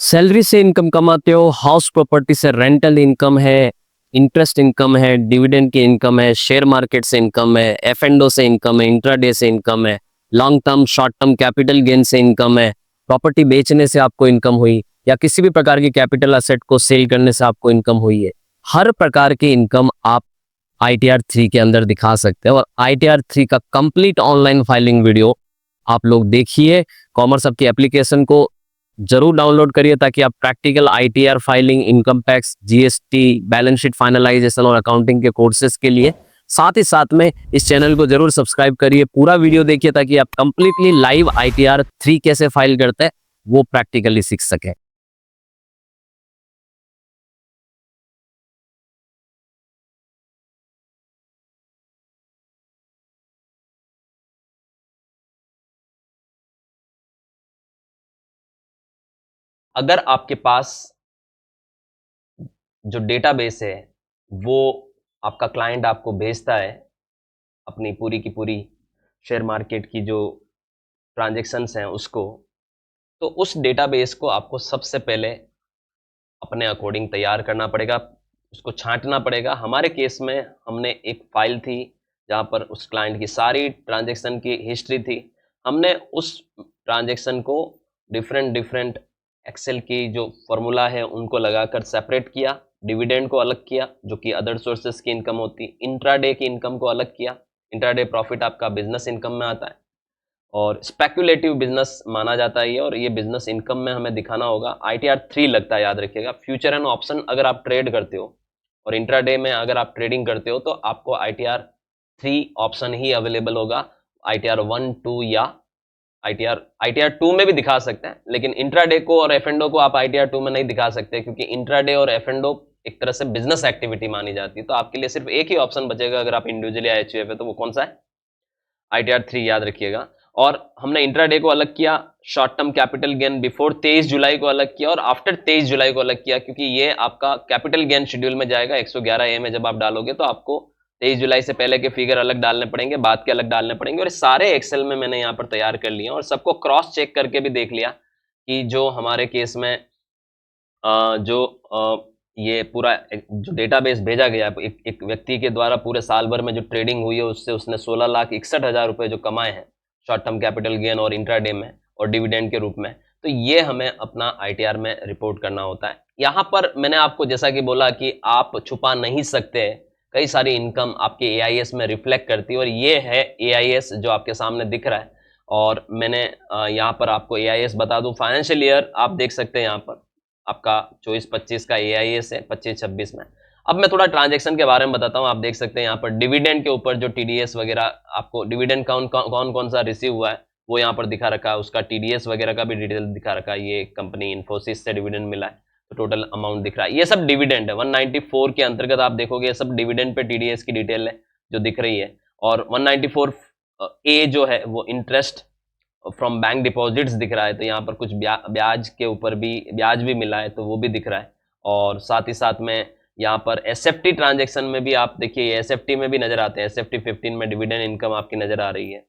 Salary से income कमाते हो, हाउस प्रॉपर्टी से रेंटल इनकम है, इंटरेस्ट इनकम है, डिविडेंड की इनकम है, शेयर मार्केट से इनकम है, एफ एंड ओ से इनकम है, इंट्राडे से इनकम है, long term short term capital gain से इनकम है, प्रॉपर्टी बेचने से आपको इनकम हुई, या किसी भी प्रकार की कैपिटल असेट को सेल करने से आपको इनकम हुई है। हर प्रकार की इनकम आप ITR3 के अंदर दिखा सकते हैं। और ITR3 का कंप्लीट ऑनलाइन फाइलिंग वीडियो आप लोग देखिए। कॉमर्स हब की एप्लीकेशन को जरूर डाउनलोड करिए ताकि आप practical ITR filing, income tax, GST, balance sheet finalisation और अकाउंटिंग के कोर्सेज के लिए साथ ही साथ में इस चैनल को जरूर सब्सक्राइब करिए, पूरा वीडियो देखिए ताकि आप कंप्लीटली लाइव ITR3 कैसे फाइल करते हैं वो प्रैक्टिकली सीख सके। अगर आपके पास जो डेटाबेस है वो आपका क्लाइंट आपको भेजता है अपनी पूरी की पूरी शेयर मार्केट की जो ट्रांजैक्शंस हैं उसको, तो उस डेटाबेस को आपको सबसे पहले अपने अकॉर्डिंग तैयार करना पड़ेगा, उसको छांटना पड़ेगा। हमारे केस में हमने एक फाइल थी जहाँ पर उस क्लाइंट की सारी ट्रांजैक्शन की हिस्ट्री थी। हमने उस ट्रांजैक्शन को डिफरेंट डिफरेंट एक्सेल की जो फॉर्मूला है उनको लगाकर सेपरेट किया, डिविडेंड को अलग किया जो कि अदर सोर्सेज की इनकम होती, इंट्राडे की इनकम को अलग किया, इंट्राडे प्रॉफिट आपका बिजनेस इनकम में आता है और स्पेक्युलेटिव बिजनेस माना जाता है ये, और ये बिजनेस इनकम में हमें दिखाना होगा। ITR3 लगता है, याद रखिएगा। फ्यूचर एंड ऑप्शन अगर आप ट्रेड करते हो और इंट्राडे में अगर आप ट्रेडिंग करते हो तो आपको ITR3 ऑप्शन ही अवेलेबल होगा। ITR1, 2 या ITR2 में भी दिखा सकते हैं, लेकिन इंट्राडे को और एफ एंड ओ को आप ITR2 में नहीं दिखा सकते क्योंकि इंट्राडे और एफ एंड ओ एक तरह से बिजनेस एक्टिविटी मानी जाती है। तो आपके लिए सिर्फ एक ही ऑप्शन बचेगा अगर आप इंडिविजुअली IHUF है, तो वो कौन सा है? ITR3 याद रखिएगा। और हमने इंट्राडे को अलग किया, short term capital gain before 23 जुलाई को अलग किया और आफ्टर 23 जुलाई को अलग किया, क्योंकि ये आपका कैपिटल गेन शेड्यूल में जाएगा। 111A में जब आप डालोगे तो आपको 23 जुलाई से पहले के फिगर अलग डालने पड़ेंगे, बाद के अलग डालने पड़ेंगे, और सारे एक्सेल में मैंने यहाँ पर तैयार कर लिए और सबको क्रॉस चेक करके भी देख लिया कि जो हमारे केस में ये पूरा जो डेटाबेस भेजा गया है एक व्यक्ति के द्वारा पूरे साल भर में जो ट्रेडिंग हुई है उससे उसने 16,61,000 रुपये जो कमाए हैं शॉर्ट टर्म कैपिटल गेन और इंट्राडे में और डिविडेंड के रूप में, तो ये हमें अपना ITR में रिपोर्ट करना होता है। यहाँ पर मैंने आपको जैसा कि बोला कि आप छुपा नहीं सकते, कई सारी इनकम आपके AIS में रिफ्लेक्ट करती है और ये है AIS जो आपके सामने दिख रहा है। और मैंने यहाँ पर आपको AIS बता दूं, फाइनेंशियल ईयर आप देख सकते हैं यहाँ पर आपका 24-25 का AIS है, 25-26 में। अब मैं थोड़ा ट्रांजैक्शन के बारे में बताता हूँ। आप देख सकते हैं यहाँ पर डिविडेंड के ऊपर जो TDS वगैरह, आपको डिविडेंड कौन सा रिसीव हुआ है वो यहाँ पर दिखा रखा है, उसका TDS वगैरह का भी डिटेल दिखा रखा है। ये कंपनी इन्फोसिस से डिविडेंड मिला है तो टोटल अमाउंट दिख रहा है। ये सब डिविडेंड है। 194 के अंतर्गत आप देखोगे ये सब डिविडेंड पे TDS की डिटेल है जो दिख रही है। और 194A जो है वो इंटरेस्ट फ्रॉम बैंक डिपॉजिट्स दिख रहा है, तो यहाँ पर कुछ ब्याज के ऊपर भी ब्याज भी मिला है तो वो भी दिख रहा है। और साथ ही साथ में यहाँ पर SFT ट्रांजैक्शन में भी आप देखिए, SFT में भी नजर आते हैं। SFT 15 में डिविडेंड इनकम आपकी नजर आ रही है।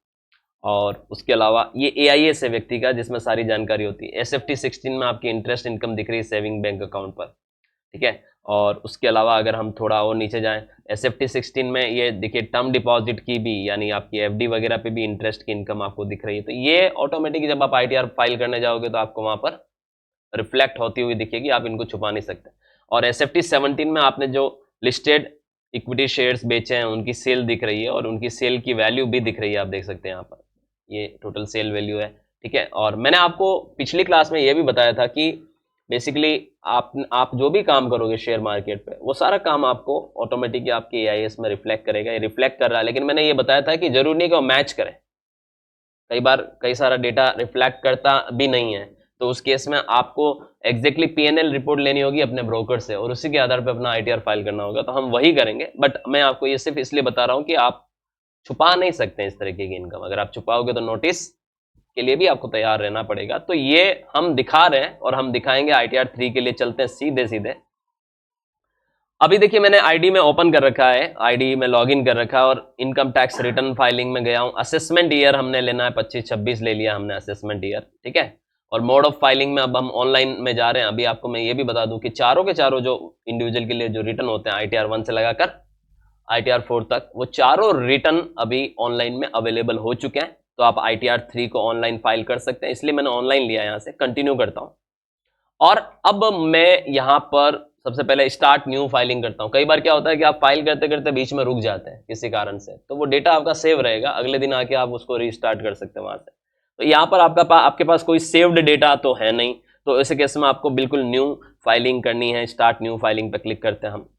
और उसके अलावा ये AIS है व्यक्ति का जिसमें सारी जानकारी होती है। SFT 16 में आपकी इंटरेस्ट इनकम दिख रही है सेविंग बैंक अकाउंट पर, ठीक है। और उसके अलावा अगर हम थोड़ा और नीचे जाएं, SFT 16 में ये देखिए टर्म डिपॉजिट की भी, यानी आपकी FD वगैरह पे भी इंटरेस्ट की इनकम आपको दिख रही है। तो ये ऑटोमेटिक जब आप ITR फाइल करने जाओगे तो आपको वहां पर रिफ्लेक्ट होती हुई दिखेगी, आप इनको छुपा नहीं सकते। और SFT 17 में आपने जो लिस्टेड इक्विटी शेयर्स बेचे हैं उनकी सेल दिख रही है और उनकी सेल की वैल्यू भी दिख रही है। आप देख सकते हैं यहाँ पर ये टोटल सेल वैल्यू है, ठीक है। और मैंने आपको पिछली क्लास में ये भी बताया था कि बेसिकली आप जो भी काम करोगे शेयर मार्केट पे वो सारा काम आपको ऑटोमेटिकली आपके AIS में रिफ्लेक्ट करेगा। ये रिफ्लेक्ट कर रहा है, लेकिन मैंने ये बताया था कि जरूरी नहीं कि वो मैच करे। कई बार कई सारा डेटा रिफ्लेक्ट करता भी नहीं है, तो उस केस में आपको एग्जैक्टली PNL रिपोर्ट लेनी होगी अपने ब्रोकर से और उसी के आधार पर अपना ITR फाइल करना होगा। तो हम वही करेंगे, बट मैं आपको ये सिर्फ इसलिए बता रहा हूँ कि आप छुपा नहीं सकते इस तरीके की इनकम। अगर आप छुपाओगे तो नोटिस के लिए भी आपको तैयार रहना पड़ेगा। तो ये हम दिखा रहे हैं और हम दिखाएंगे। ITR3 के लिए चलते हैं सीधे सीधे। अभी देखिए मैंने आईडी में ओपन कर रखा है, आईडी में लॉगिन कर रखा है और इनकम टैक्स रिटर्न फाइलिंग में गया हूं। असेसमेंट ईयर हमने लेना है 25-26 ले लिया हमने असेसमेंट ईयर, ठीक है। और मोड ऑफ फाइलिंग में अब हम ऑनलाइन में जा रहे हैं। अभी आपको मैं ये भी बता दूं कि चारों के चारों जो इंडिविजुअल के लिए जो रिटर्न होते हैं ITR 1 से लगाकर ITR 4 तक, वो चारों रिटर्न अभी ऑनलाइन में अवेलेबल हो चुके हैं। तो आप ITR 3 को ऑनलाइन फाइल कर सकते हैं, इसलिए मैंने ऑनलाइन लिया। यहां से कंटिन्यू करता हूं और अब मैं यहां पर सबसे पहले स्टार्ट न्यू फाइलिंग करता हूं। कई बार क्या होता है कि आप फाइल करते करते बीच में रुक जाते हैं किसी कारण से, तो वो डेटा आपका सेव रहेगा, अगले दिन आके आप उसको रीस्टार्ट कर सकते हैं वहां से। तो यहाँ पर आपके पास कोई सेव्ड डेटा तो है नहीं, तो ऐसे केस में आपको बिल्कुल न्यू फाइलिंग करनी है। स्टार्ट न्यू फाइलिंग पे क्लिक करते हैं हम।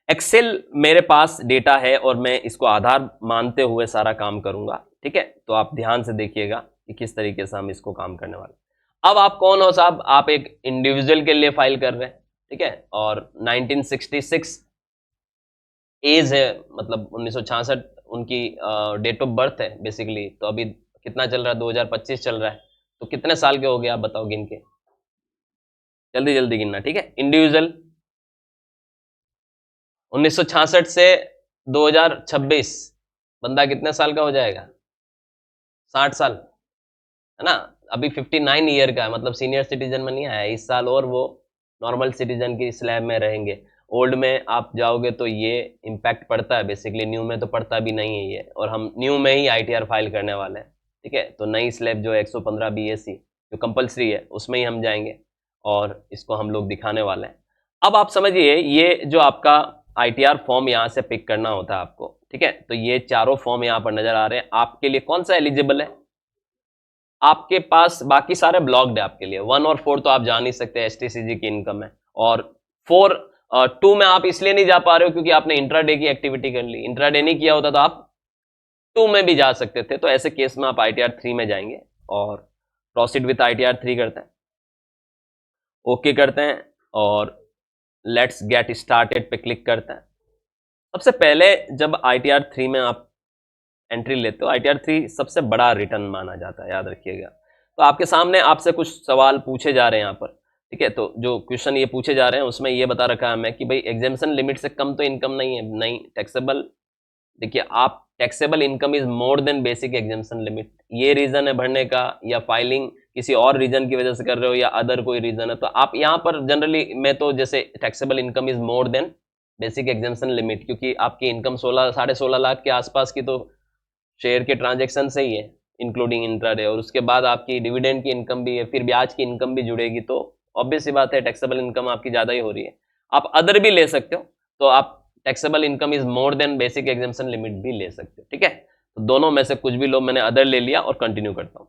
एक्सेल मेरे पास डेटा है और मैं इसको आधार मानते हुए सारा काम करूंगा, ठीक है। तो आप ध्यान से देखिएगा कि किस तरीके से हम इसको काम करने वाले। अब आप कौन हो साहब? आप एक इंडिविजुअल के लिए फाइल कर रहे हैं, ठीक है, और 1966 एज है, मतलब 1966 उनकी डेट ऑफ बर्थ है बेसिकली। तो अभी कितना चल रहा है? 2025 चल रहा है, तो कितने साल के हो गए आप बताओ गिन के, जल्दी जल्दी गिनना, ठीक है। इंडिविजुअल 1966 से 2026, बंदा कितने साल का हो जाएगा? 60 साल, है ना। अभी 59 ईयर का है, मतलब सीनियर सिटीजन में नहीं आया इस साल, और वो नॉर्मल सिटीजन की स्लैब में रहेंगे। ओल्ड में आप जाओगे तो ये इम्पैक्ट पड़ता है बेसिकली, न्यू में तो पड़ता भी नहीं है ये, और हम न्यू में ही ITR फाइल करने वाले हैं, ठीक है। तो नई स्लैब जो 115 BAC जो कंपलसरी है उसमें ही हम जाएंगे और इसको हम लोग दिखाने वाले हैं। अब आप समझिए, ये जो आपका ITR फॉर्म यहाँ से पिक करना होता है आपको, ठीक है। तो ये चारों फॉर्म यहाँ पर नजर आ रहे हैं। आपके लिए कौन सा एलिजिबल है? आपके पास बाकी सारे ब्लॉक्ड है आपके लिए। 1 और 4 तो आप जा नहीं सकते, STCG की इनकम है। और 2 में आप इसलिए नहीं जा पा रहे हो क्योंकि आपने इंट्राडे की एक्टिविटी कर ली। इंट्राडे नहीं किया होता तो आप 2 में भी जा सकते थे। तो ऐसे केस में आप ITR 3 में जाएंगे और प्रोसीड विथ ITR 3 करते हैं, ओके करते हैं और लेट्स गेट स्टार्टेड पे क्लिक करते हैं। सबसे पहले जब ITR 3 में आप एंट्री लेते हो, ITR 3 सबसे बड़ा रिटर्न माना जाता है, याद रखिएगा। तो आपके सामने आपसे कुछ सवाल पूछे जा रहे हैं यहाँ पर, ठीक है। तो जो क्वेश्चन ये पूछे जा रहे हैं उसमें ये बता रखा है हमें कि भाई एग्जामिशन लिमिट से कम तो इनकम नहीं है। नहीं, टैक्सेबल, देखिए आप taxable income is more than basic exemption limit. ये रीजन है भरने का, या फाइलिंग किसी और रीजन की वजह से कर रहे हो, या अदर कोई रीजन है, तो आप यहाँ पर जनरली, मैं तो जैसे taxable income is more than basic exemption limit, क्योंकि आपकी इनकम 16-16.5 लाख के आसपास की तो शेयर के ट्रांजैक्शन से ही है, इंक्लूडिंग इंट्राडे, और उसके बाद आपकी डिविडेंड की इनकम भी है, फिर ब्याज की इनकम भी जुड़ेगी, तो ऑब्वियस सी बात है टैक्सेबल इनकम आपकी ज़्यादा ही हो रही है। आप अदर भी ले सकते हो, तो आप taxable income is more than basic exemption limit भी ले सकते हो, ठीक है। तो दोनों में से कुछ भी लो, मैंने अदर ले लिया और कंटिन्यू करता हूं।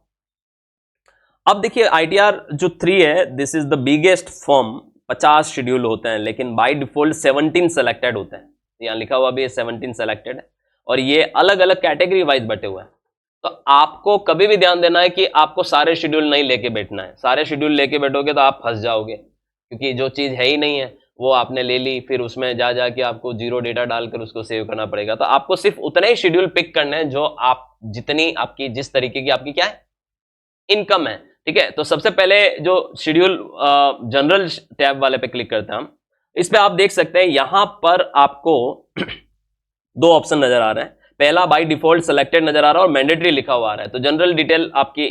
अब देखिए ITR जो 3 है, this is the biggest form. 50 schedule होते हैं, लेकिन बाय डिफॉल्ट 17 सेलेक्टेड होते हैं। यहाँ लिखा हुआ भी 17 सेलेक्टेड है, और ये अलग अलग कैटेगरी वाइज बटे हुए हैं। तो आपको कभी भी ध्यान देना है कि आपको सारे शेड्यूल नहीं लेके बैठना है। सारे शेड्यूल लेके बैठोगे तो आप फंस जाओगे, क्योंकि जो चीज़ है ही नहीं है वो आपने ले ली, फिर उसमें जा जाके आपको जीरो डेटा डालकर उसको सेव करना पड़ेगा। तो आपको सिर्फ उतने ही शेड्यूल पिक करने हैं जो आप, जितनी आपकी, जिस तरीके की आपकी क्या है इनकम है, ठीक है। तो सबसे पहले जो शेड्यूल जनरल टैब वाले पे क्लिक करते हैं हम। इस पे आप देख सकते हैं यहाँ पर आपको 2 ऑप्शन नजर आ रहे हैं। पहला बाय डिफॉल्ट सेलेक्टेड नजर आ रहा है और मैंडेटरी लिखा हुआ आ रहा है। तो जनरल डिटेल आपकी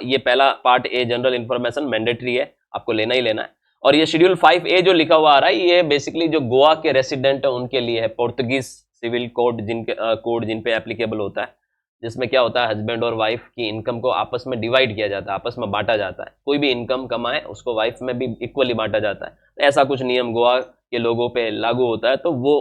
ये पहला part A, general information mandatory है, आपको लेना ही लेना है। और ये शेड्यूल 5A जो लिखा हुआ आ रहा है, ये बेसिकली जो गोवा के रेसिडेंट है उनके लिए है। पोर्तुगीज सिविल कोड जिन पे एप्लीकेबल होता है, जिसमें क्या होता है, हस्बैंड और वाइफ की इनकम को आपस में डिवाइड किया जाता है, आपस में बांटा जाता है। कोई भी इनकम कमाए उसको वाइफ में भी इक्वली बांटा जाता है। तो ऐसा कुछ नियम गोवा के लोगों पे लागू होता है। तो वो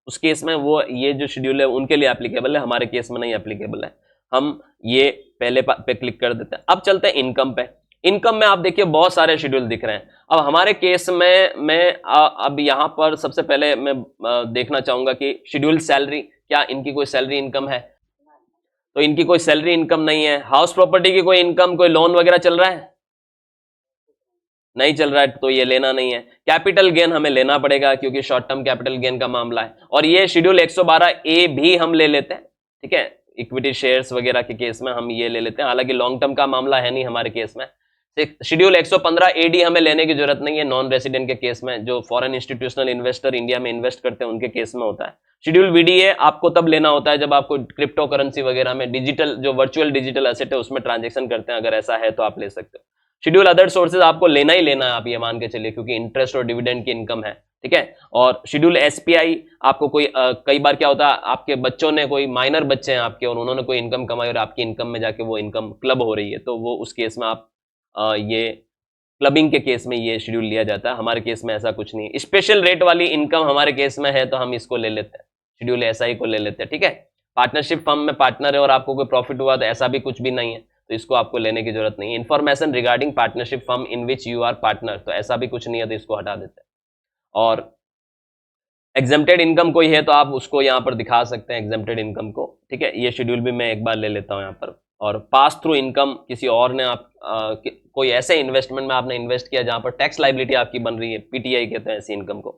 उस केस में वो ये जो शेड्यूल है उनके लिए एप्लीकेबल है, हमारे केस में नहीं एप्लीकेबल है। हम ये पहले पे क्लिक कर देते हैं। अब चलते हैं इनकम पे। इनकम में आप देखिए बहुत सारे शेड्यूल दिख रहे हैं। अब हमारे केस में मैं अब यहाँ पर सबसे पहले मैं देखना चाहूंगा कि शेड्यूल सैलरी, क्या इनकी कोई सैलरी इनकम है? तो इनकी कोई सैलरी इनकम नहीं है। हाउस प्रॉपर्टी की कोई इनकम, कोई लोन वगैरह चल रहा है? नहीं चल रहा है, तो ये लेना नहीं है। कैपिटल गेन हमें लेना पड़ेगा क्योंकि शॉर्ट टर्म कैपिटल गेन का मामला है। और ये शेड्यूल 112A भी हम ले लेते हैं, ठीक है। इक्विटी शेयर्स वगैरह के केस में हम ये ले लेते हैं, हालांकि लॉन्ग टर्म का मामला है नहीं हमारे केस में। शेड्यूल 115 एडी हमें लेने की जरूरत नहीं है नॉन रेसिडेंट के केस में, जो फॉरेन इंस्टीट्यूशनल इन्वेस्टर इंडिया में इन्वेस्ट करते हैं उनके केस में होता है। शेड्यूल वीडीए आपको तब लेना होता है जब आपको क्रिप्टो करेंसी वगैरह में डिजिटल जो वर्चुअल डिजिटल एसेट है उसमें ट्रांजेक्शन करते हैं, अगर ऐसा है तो आप ले सकते हो। शेड्यूल अदर सोर्सेज आपको लेना ही लेना है, आप ये मान के चलिए, क्योंकि इंटरेस्ट और डिविडेंड की इनकम है, ठीक है। और शेड्यूल एसपीआई आपको कोई कई बार क्या होता है, आपके बच्चों ने कोई माइनर बच्चे हैं आपके और उन्होंने कोई इनकम कमाई और आपकी इनकम में जाके वो इनकम क्लब हो रही है, तो वो उस केस में आप ये क्लबिंग के केस में ये शेड्यूल लिया जाता है। हमारे केस में ऐसा कुछ नहीं है। स्पेशल रेट वाली इनकम हमारे केस में है तो हम इसको ले लेते हैं, शेड्यूल एसआई को ले लेते हैं, ठीक है। पार्टनरशिप फर्म में पार्टनर है और आपको कोई प्रॉफिट हुआ तो ऐसा भी कुछ भी नहीं है, तो इसको आपको लेने की जरूरत नहीं है। Information regarding partnership firm in which you are partner, तो ऐसा भी कुछ नहीं है तो इसको हटा देते हैं। और एग्जेम्प्टेड इनकम कोई है तो आप उसको यहाँ पर दिखा सकते हैं एग्जेम्प्टेड इनकम को, ठीक है। ये शेड्यूल भी मैं एक बार ले लेता हूँ यहाँ पर। और पास थ्रू इनकम, किसी और ने आप कोई ऐसे इन्वेस्टमेंट में आपने इन्वेस्ट किया जहां पर टैक्स लाइबिलिटी आपकी बन रही है, पीटीआई कहते हैं ऐसी इनकम को,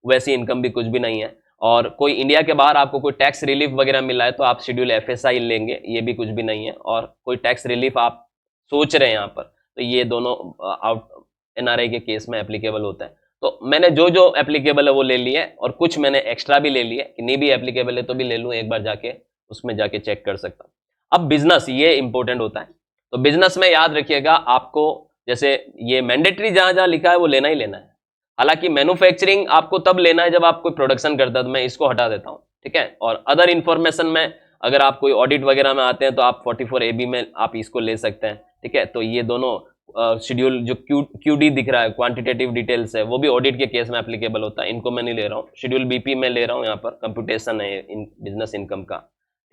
वैसी इनकम भी कुछ भी नहीं है। और कोई इंडिया के बाहर आपको कोई टैक्स रिलीफ वगैरह मिला है तो आप शेड्यूल एफएसआई लेंगे, ये भी कुछ भी नहीं है। और कोई टैक्स रिलीफ आप सोच रहे हैं यहाँ पर, तो ये दोनों आउट एनआरआई के केस में एप्लीकेबल होता है। तो मैंने जो जो एप्लीकेबल है वो ले लिया है और कुछ मैंने एक्स्ट्रा भी ले लिया कि नहीं भी एप्लीकेबल है तो भी ले लूँ, एक बार जाके उसमें जाके चेक कर सकता हूँ। अब बिजनेस, ये इंपॉर्टेंट होता है। तो बिजनेस में याद रखिएगा आपको, जैसे ये मैंडेटरी जहां जहां लिखा है वो लेना ही लेना है। हालांकि मैन्युफैक्चरिंग आपको तब लेना है जब आप कोई प्रोडक्शन करता है, तो मैं इसको हटा देता हूं, ठीक है। और अदर इंफॉर्मेशन में अगर आप कोई ऑडिट वगैरह में आते हैं तो आप 44AB में आप इसको ले सकते हैं, ठीक है। तो ये दोनों शेड्यूल जो क्यूडी दिख रहा है, क्वांटिटेटिव डिटेल्स है, वो भी ऑडिट के केस में एप्लीकेबल होता है, इनको मैं नहीं ले रहा हूँ। शेड्यूल बीपी में ले रहा हूँ, यहाँ पर कंप्यूटेशन है बिजनेस इनकम का,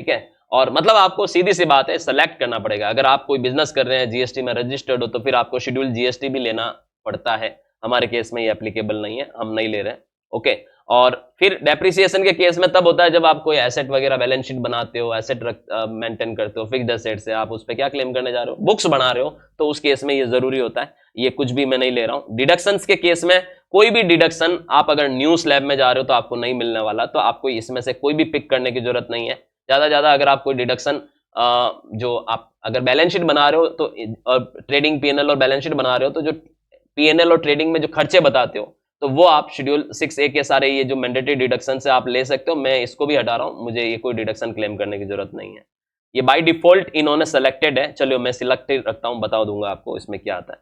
ठीक है। और मतलब आपको सीधी सी बात है, सेलेक्ट करना पड़ेगा। अगर आप कोई बिजनेस कर रहे हैं, जीएसटी में रजिस्टर्ड हो, तो फिर आपको शेड्यूल जीएसटी भी लेना पड़ता है। हमारे केस में ये एप्लीकेबल नहीं है, हम नहीं ले रहे हैं, ओके। और फिर डेप्रिसिएशन के केस में तब होता है जब आप कोई एसेट वगैरह बैलेंस शीट बनाते हो, एसेट मेंटेन करते हो, फिक्स्ड एसेट से आप उस पर क्या क्लेम करने जा रहे हो, बुक्स बना रहे हो, तो उस केस में ये जरूरी होता है। ये कुछ भी मैं नहीं ले रहा हूँ। डिडक्शंस के केस में कोई भी डिडक्शन आप अगर न्यू स्लैब में जा रहे हो तो आपको नहीं मिलने वाला, तो आपको इसमें से कोई भी पिक करने की जरूरत नहीं है। ज्यादा अगर आप कोई डिडक्शन जो आप अगर बैलेंस शीट बना रहे हो तो ट्रेडिंग पीएनएल और बैलेंस शीट बना रहे हो, तो जो पीएनएल और ट्रेडिंग में जो खर्चे बताते हो तो वो आप शेड्यूल 6A के सारे ये जो मैंडेटरी डिडक्शन से आप ले सकते हो। मैं इसको भी हटा रहा हूं, मुझे ये कोई डिडक्शन क्लेम करने की जरूरत नहीं है। ये बाय डिफॉल्ट इन्होंने सेलेक्टेड है, चलो मैं सिलेक्टेड रखता हूं, बता दूंगा आपको इसमें क्या आता है।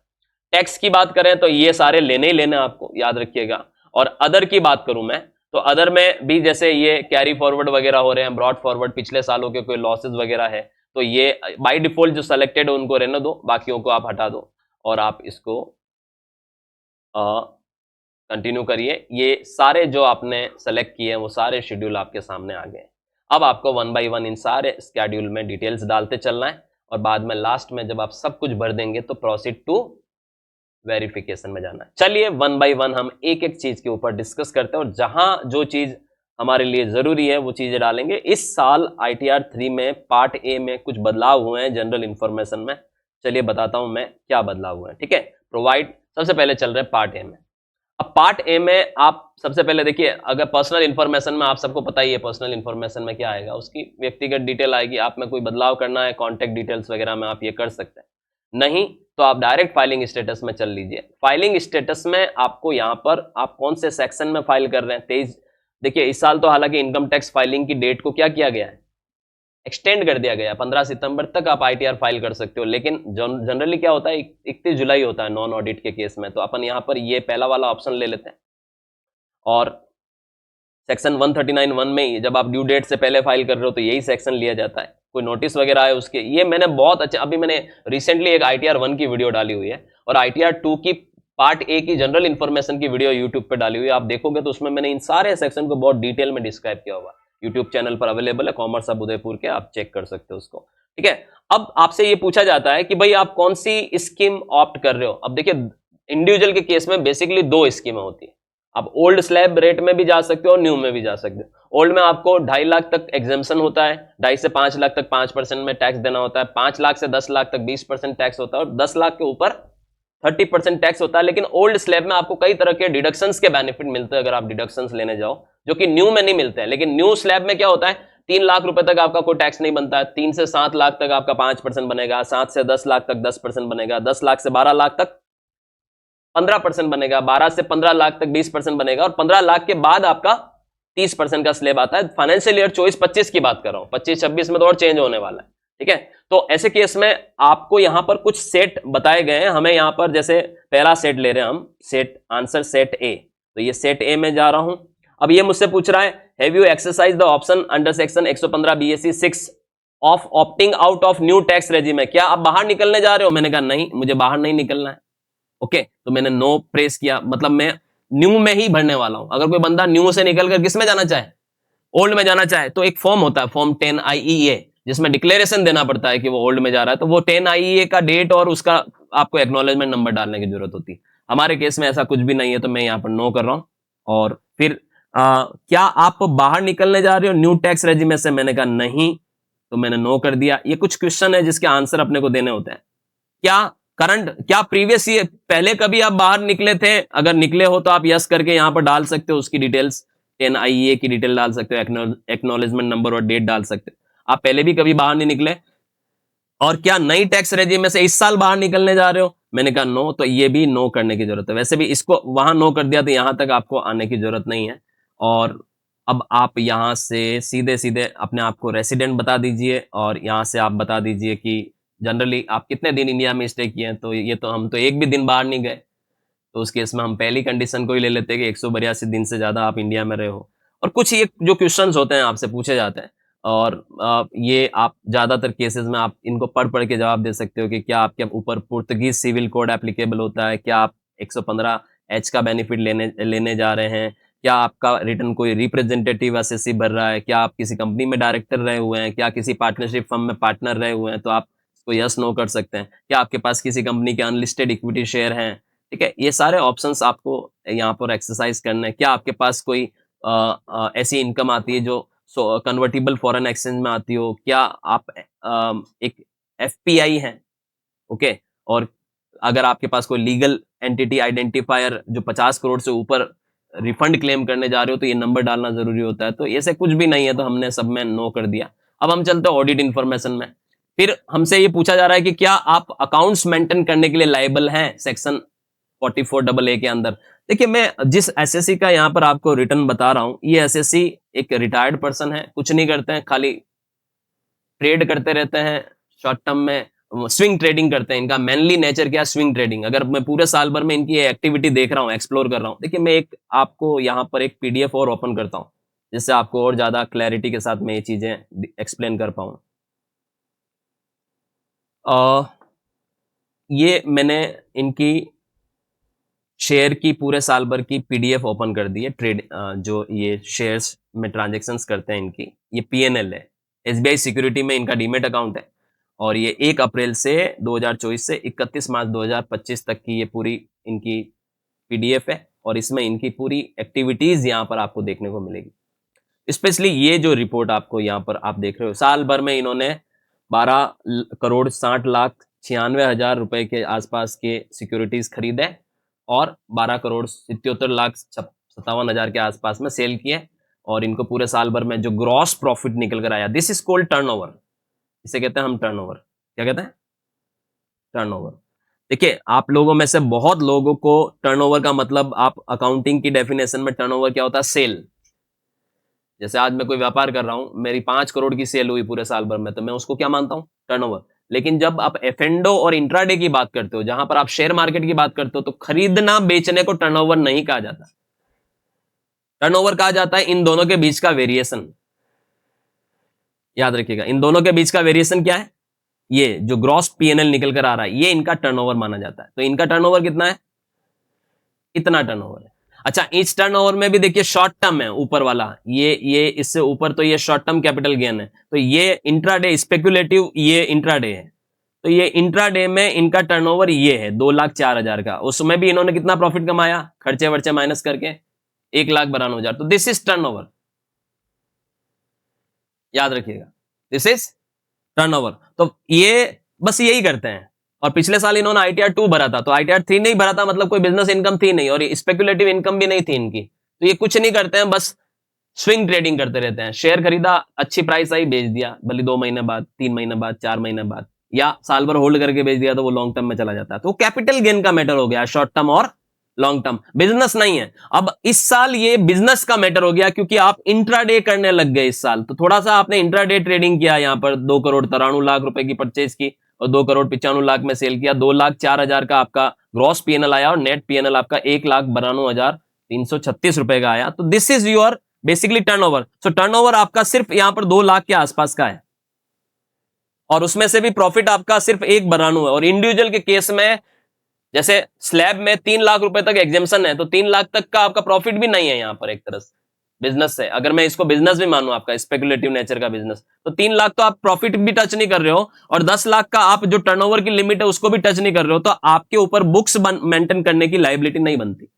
टैक्स की बात करें तो ये सारे लेने ही लेने आपको, याद रखिएगा। और अदर की बात करूं मैं, तो अदर में भी जैसे ये कैरी फॉरवर्ड वगैरह हो रहे हैं, ब्रॉड फॉरवर्ड, पिछले सालों के कोई लॉसेस वगैरह है, तो ये बाय डिफॉल्ट जो सेलेक्टेड है उनको रहने दो, बाकियों को आप हटा दो और आप इसको कंटिन्यू करिए। ये सारे जो आपने सेलेक्ट किए हैं वो सारे शेड्यूल आपके सामने आ गए। अब आपको 1 बाय 1 इन सारे शेड्यूल में डिटेल्स डालते चलना है और बाद में लास्ट में जब आप सब कुछ भर देंगे तो प्रोसीड टू वेरिफिकेशन में जाना है। चलिए 1 बाय 1 हम एक एक चीज के ऊपर डिस्कस करते हैं और जहां जो चीज हमारे लिए जरूरी है वो चीजें डालेंगे। इस साल ITR 3 में पार्ट ए में कुछ बदलाव हुए हैं जनरल इंफॉर्मेशन में। चलिए बताता हूं मैं क्या बदलाव हुए हैं, ठीक है। प्रोवाइड, सबसे पहले चल रहे हैं पार्ट ए में। अब पार्ट ए में आप सबसे पहले देखिए, अगर पर्सनल इंफॉर्मेशन में आप सबको पता ही है पर्सनल इंफॉर्मेशन में क्या आएगा, उसकी व्यक्तिगत डिटेल आएगी। आप में कोई बदलाव करना है, कॉन्टैक्ट डिटेल्स वगैरह में आप ये कर सकते हैं, नहीं तो आप डायरेक्ट फाइलिंग स्टेटस में चल लीजिए। फाइलिंग स्टेटस में आपको यहाँ पर आप कौन से सेक्शन में फाइल कर रहे हैं, 23, देखिए इस साल तो हालांकि इनकम टैक्स फाइलिंग की डेट को क्या किया गया है, एक्सटेंड कर दिया गया। 15 सितंबर तक आप ITR फाइल कर सकते हो, लेकिन जनरली क्या होता है 31 जुलाई होता है नॉन ऑडिट के केस में, तो अपन यहाँ पर ये पहला वाला ऑप्शन ले लेते हैं। और सेक्शन 139(1) में जब आप ड्यू डेट से पहले फाइल कर रहे हो तो यही सेक्शन लिया जाता है। कोई नोटिस वगैरह है उसके, ये मैंने बहुत अच्छा, अभी मैंने रिसेंटली एक ITR 1 की वीडियो डाली हुई है और ITR 2 की पार्ट ए की जनरल इंफॉर्मेशन की वीडियो यूट्यूब पे डाली हुई है। आप देखोगे तो उसमें मैंने इन सारे सेक्शन को बहुत डिटेल में डिस्क्राइब किया हुआ, यूट्यूब चैनल पर अवेलेबल है, कॉमर्स हब उदयपुर के, आप चेक कर सकते हो उसको, ठीक है। अब आपसे ये पूछा जाता है कि भाई आप कौन सी स्कीम ऑप्ट कर रहे हो। अब देखिए इंडिविजुअल के केस में बेसिकली 2 स्कीमें होती है। आप ओल्ड स्लैब रेट में भी जा सकते हो और न्यू में भी जा सकते हो। ओल्ड में आपको 2.5 लाख तक एग्जेम्पशन होता है, 2.5 से 5 लाख तक 5% में टैक्स देना होता है, 5 लाख से 10 लाख तक 20% टैक्स होता है और 10 लाख के ऊपर 30% टैक्स होता है। लेकिन ओल्ड स्लैब में आपको कई तरह के डिडक्शंस के बेनिफिट मिलते हैं अगर आप डिडक्शंस लेने जाओ, जो कि न्यू में नहीं मिलते हैं। लेकिन न्यू स्लैब में क्या होता है, 3 लाख रुपए तक आपका कोई टैक्स नहीं बनता है, 3 से 7 लाख तक आपका 5% बनेगा, 7 से 10 लाख तक 10% बनेगा, 10 लाख से 12 लाख तक 15% बनेगा, 12 से 15 लाख तक 20% बनेगा, और 15 लाख के बाद आपका 30% का स्लैब आता है। फाइनेंशियल ईयर 24-25 की बात कर रहा हूं, 25-26 में तो और चेंज होने वाला है, ठीक है। तो ऐसे केस में आपको यहां पर कुछ सेट बताए गए हैं। हमें यहां पर जैसे पहला सेट ले रहे हैं हम, सेट आंसर सेट ए, तो ये सेट ए में जा रहा हूं। अब ये मुझसे पूछ रहा है, have you exercise the option under section 115 BSc 6 of opting out of new tax regime? क्या आप बाहर निकलने जा रहे हो? मैंने कहा नहीं, मुझे बाहर नहीं निकलना है। ओके, तो मैंने नो प्रेस किया, मतलब मैं न्यू में ही भरने वाला हूं। अगर कोई बंदा न्यू से निकलकर किस में जाना चाहे, ओल्ड में जाना चाहे, तो एक फॉर्म होता है, फॉर्म 10 IEA, जिसमें डिक्लेरेशन देना पड़ता है कि वो ओल्ड में जा रहा है। तो वो 10 IEA का डेट और उसका आपको एक्नॉलेजमेंट नंबर डालने की जरूरत होती है। हमारे केस में ऐसा कुछ भी नहीं है, तो मैं यहाँ पर नो कर रहा हूं। और फिर क्या आप बाहर निकलने जा रहे हो न्यू टैक्स रेजिम से? मैंने कहा नहीं, तो मैंने नो कर दिया। ये कुछ क्वेश्चन है जिसके आंसर अपने को देने होते हैं। क्या करंट, क्या प्रीवियस ईयर पहले कभी आप बाहर निकले थे? अगर निकले हो तो आप यस करके यहां पर डाल सकते हो, उसकी डिटेल्स 10 IEA की डिटेल डाल सकते हो, एक्नॉलेजमेंट नंबर और डेट डाल सकते हो। आप पहले भी कभी बाहर नहीं निकले? और क्या नई टैक्स रेजिम में से इस साल बाहर निकलने जा रहे हो? मैंने कहा नो, तो ये भी नो करने की जरूरत है। वैसे भी इसको वहां नो कर दिया, तो यहां तक आपको आने की जरूरत नहीं है। और अब आप यहां से सीधे सीधे अपने आप को रेसिडेंट बता दीजिए, और यहां से आप बता दीजिए कि जनरली आप कितने दिन इंडिया में स्टे किए हैं। तो ये तो हम तो एक भी दिन बाहर नहीं गए, तो उस केस में हम पहली कंडीशन को ही ले लेते हैं कि 182 दिन से ज्यादा आप इंडिया में रहे हो। और कुछ ये जो क्वेश्चंस होते हैं आपसे पूछे जाते हैं, और ये आप ज्यादातर केसेस में आप इनको पढ़ पढ़ के जवाब दे सकते हो कि क्या आपके ऊपर पुर्तगीज सिविल कोड एप्लीकेबल होता है, क्या आप 115H का बेनिफिट लेने जा रहे हैं, क्या आपका रिटर्न कोई रिप्रेजेंटेटिव एसएससी भर रहा है, क्या आप किसी कंपनी में डायरेक्टर रहे हुए हैं, क्या किसी पार्टनरशिप फर्म में पार्टनर रहे हुए हैं, तो आप इसको यस नो कर सकते हैं। क्या आपके पास किसी कंपनी के अनलिस्टेड इक्विटी शेयर हैं, ठीक है। ये सारे ऑप्शंस आपको यहाँ पर एक्सरसाइज करना है। क्या आपके पास कोई ऐसी इनकम आती है जो कन्वर्टिबल फॉरेन एक्सचेंज में आती हो, क्या आप एक FPI हैं, ओके। और अगर आपके पास कोई लीगल एंटिटी आइडेंटिफायर जो 50 करोड़ से ऊपर रिफंड क्लेम करने जा रहे हो, तो ये नंबर डालना जरूरी होता है। तो ऐसे कुछ भी नहीं है, तो हमने सब में नो कर दिया। अब हम चलते हैं ऑडिट इंफॉर्मेशन में। फिर हमसे ये पूछा जा रहा है कि क्या आप अकाउंट्स मेंटेन करने के लिए लायबल हैं सेक्शन 44AA के अंदर। देखिए, मैं जिस एसएससी का यहाँ पर आपको रिटर्न बता रहा हूं, ये एसएससी एक रिटायर्ड पर्सन है, कुछ नहीं करते हैं, खाली ट्रेड करते रहते हैं शॉर्ट टर्म में, स्विंग ट्रेडिंग करते हैं। इनका मेनली नेचर क्या है? Swing trading. अगर मैं पूरे साल भर में इनकी एक्टिविटी देख रहा हूँ, एक्सप्लोर कर रहा हूँ, देखिए मैं एक आपको यहाँ पर एक PDF और ओपन करता हूँ, जिससे आपको और ज्यादा क्लैरिटी के साथ मैं ये चीजें एक्सप्लेन कर पाऊँ। ये मैंने इनकी शेयर की पूरे साल भर की PDF ओपन कर दी है। ट्रेड जो ये शेयर्स में ट्रांजेक्शन्स करते हैं इनकी, ये PNL है। SBI सिक्योरिटी में इनका डीमेट अकाउंट है, और ये 1 अप्रैल से 2024 से 31 मार्च 2025 तक की ये पूरी इनकी PDF है, और इसमें इनकी पूरी एक्टिविटीज यहाँ पर आपको देखने को मिलेगी। स्पेशली ये जो रिपोर्ट आपको यहाँ पर आप देख रहे हो, साल भर में इन्होंने 12,60,96,हजार रुपए के आसपास के सिक्योरिटीज खरीदे, और 12,77,57,हजार के आसपास में सेल किए। और इनको पूरे साल भर में जो ग्रॉस प्रॉफिट निकल कर आया, दिस इज कॉल्ड टर्नओवर। इसे कहते हैं हम टर्नओवर। क्या कहते हैं? टर्नओवर। देखिए, आप लोगों में से बहुत लोगों को टर्नओवर का मतलब, आप अकाउंटिंग की डेफिनेशन में टर्नओवर क्या होता है? सेल। जैसे आज मैं कोई व्यापार कर रहा हूं, मेरी 5 करोड़ की सेल हुई पूरे साल भर में, तो मैं उसको क्या मानता हूं? टर्नओवर। लेकिन जब आप एफएनडो और इंट्राडे की बात करते हो, जहां पर आप शेयर मार्केट की बात करते हो, तो खरीदना बेचने को टर्नओवर नहीं कहा जाता। टर्नओवर कहा जाता है इन दोनों के बीच का वेरिएशन। याद रखिएगा, इन दोनों के बीच का वेरिएशन क्या है? ये जो ग्रॉस PNL निकल कर आ रहा है, ये इनका टर्नओवर माना जाता है। तो इनका टर्नओवर कितना है? इतना टर्नओवर है। अच्छा, इस टर्नओवर में भी देखिए शॉर्ट टर्म है ऊपर वाला, ये इससे ऊपर, तो ये शॉर्ट टर्म कैपिटल गेन है। तो ये इंट्राडे स्पेकुलेटिव, ये इंट्राडे है। तो ये इंट्राडे में इनका टर्नओवर ये है 2,04,000 का। उसमें भी इन्होंने कितना प्रॉफिट कमाया खर्चे वर्चे माइनस करके? 1,92,000। तो दिस इज टर्नओवर। याद रखिएगा, दिस इज टर्नओवर। तो ये बस यही करते हैं। और पिछले साल इन्होंने ITR 2 भरा था, तो ITR 3 नहीं भरा था, मतलब कोई बिजनेस इनकम थी नहीं, और स्पेकुलेटिव इनकम भी नहीं थी इनकी। तो ये कुछ नहीं करते हैं, बस स्विंग ट्रेडिंग करते रहते हैं, शेयर खरीदा, अच्छी प्राइस आई, बेच दिया, भले 2 महीने बाद, 3 महीने बाद, 4 महीने बाद, या साल भर होल्ड करके बेच दिया तो वो लॉन्ग टर्म में चला जाता है। तो कैपिटल गेन का मैटर हो गया, शॉर्ट टर्म और लॉन्ग टर्म, बिजनेस नहीं है। अब इस साल ये बिजनेस का मैटर हो गया क्योंकि आप इंट्राडे करने लग गए इस साल, तो थोड़ा सा आपने इंट्राडे ट्रेडिंग किया, यहां पर 2 करोड़ 93 लाख रुपए की परचेज की और 2 करोड़ 95 लाख में सेल किया, 2 लाख 4 हजार का आपका ग्रॉस पीएनएल आया और नेट पीएनएल आपका 1 लाख 92,336 रुपए का आया। तो this is your basically turnover. So turnover आपका सिर्फ यहां पर 2 लाख के आसपास का है और उसमें से भी प्रॉफिट आपका सिर्फ 192 है। और इंडिविजुअल के केस में जैसे स्लैब में 3 लाख रुपए तक एग्जेम्पशन है, तो 3 लाख तक का आपका प्रॉफिट भी नहीं है यहां पर एक तरह से बिजनेस से, अगर मैं इसको बिजनेस भी मानूं आपका स्पेकुलेटिव नेचर का बिजनेस, तो 3 लाख तो आप प्रॉफिट भी टच नहीं कर रहे हो और 10 लाख का आप जो टर्नओवर की लिमिट है उसको भी टच नहीं कर रहे हो, तो आपके ऊपर बुक्स मेंटेन करने की लायबिलिटी नहीं बनती।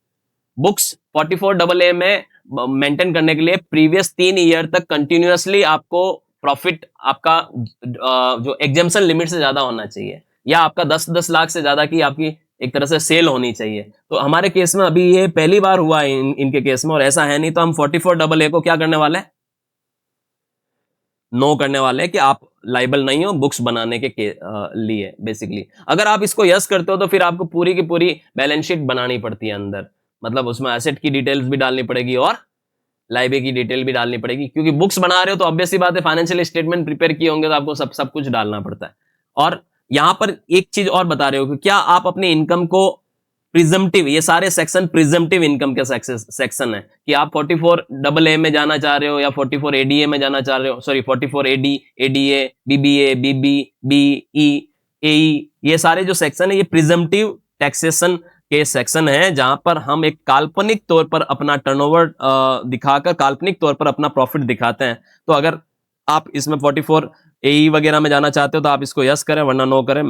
बुक्स 44AA में मेंटेन करने के लिए प्रीवियस 3 ईयर तक कंटिन्यूअसली आपको प्रॉफिट आपका जो एग्जेम्पशन लिमिट से ज्यादा होना चाहिए, या आपका 10-10 लाख से ज्यादा की आपकी एक तरह से सेल होनी चाहिए। तो हमारे केस में अभी ये पहली बार हुआ है इनके केस में, और ऐसा है नहीं तो हम 44AA को क्या करने वाले हैं, नो करने वाले हैं कि आप लाइबल नहीं हो बुक्स बनाने के लिए। बेसिकली अगर आप इसको यस करते हो तो फिर आपको पूरी की पूरी बैलेंस शीट बनानी पड़ती है अंदर, मतलब उसमें एसेट की डिटेल्स भी डालनी पड़ेगी और लाइबिलिटी की डिटेल भी डालनी पड़ेगी, क्योंकि बुक्स बना रहे हो तो ऑब्वियस सी बात है, फाइनेंशियल स्टेटमेंट प्रिपेयर किए होंगे तो आपको सब कुछ डालना पड़ता है। और यहां पर एक चीज और बता रहे हो कि क्या आप अपने इनकम को प्रिजम्पटिव, ये सारे सेक्शन प्रिजम्पटिव इनकम के सेक्शन है कि आप 44AA में जाना चाह रहे हो या 44ADA में जाना चाह रहे हो, sorry 44AD, ADA, BBA, BB, BE, AE, ये सारे जो सेक्शन है ये प्रिजम्पटिव टैक्सेशन के सेक्शन है, जहां पर हम एक काल्पनिक तौर पर अपना टर्नओवर दिखाकर काल्पनिक तौर पर अपना प्रॉफिट दिखाते हैं। तो अगर आप इसमें 44AE वगैरह में जाना चाहते हो तो आप इसको यस करें वरना नो करें।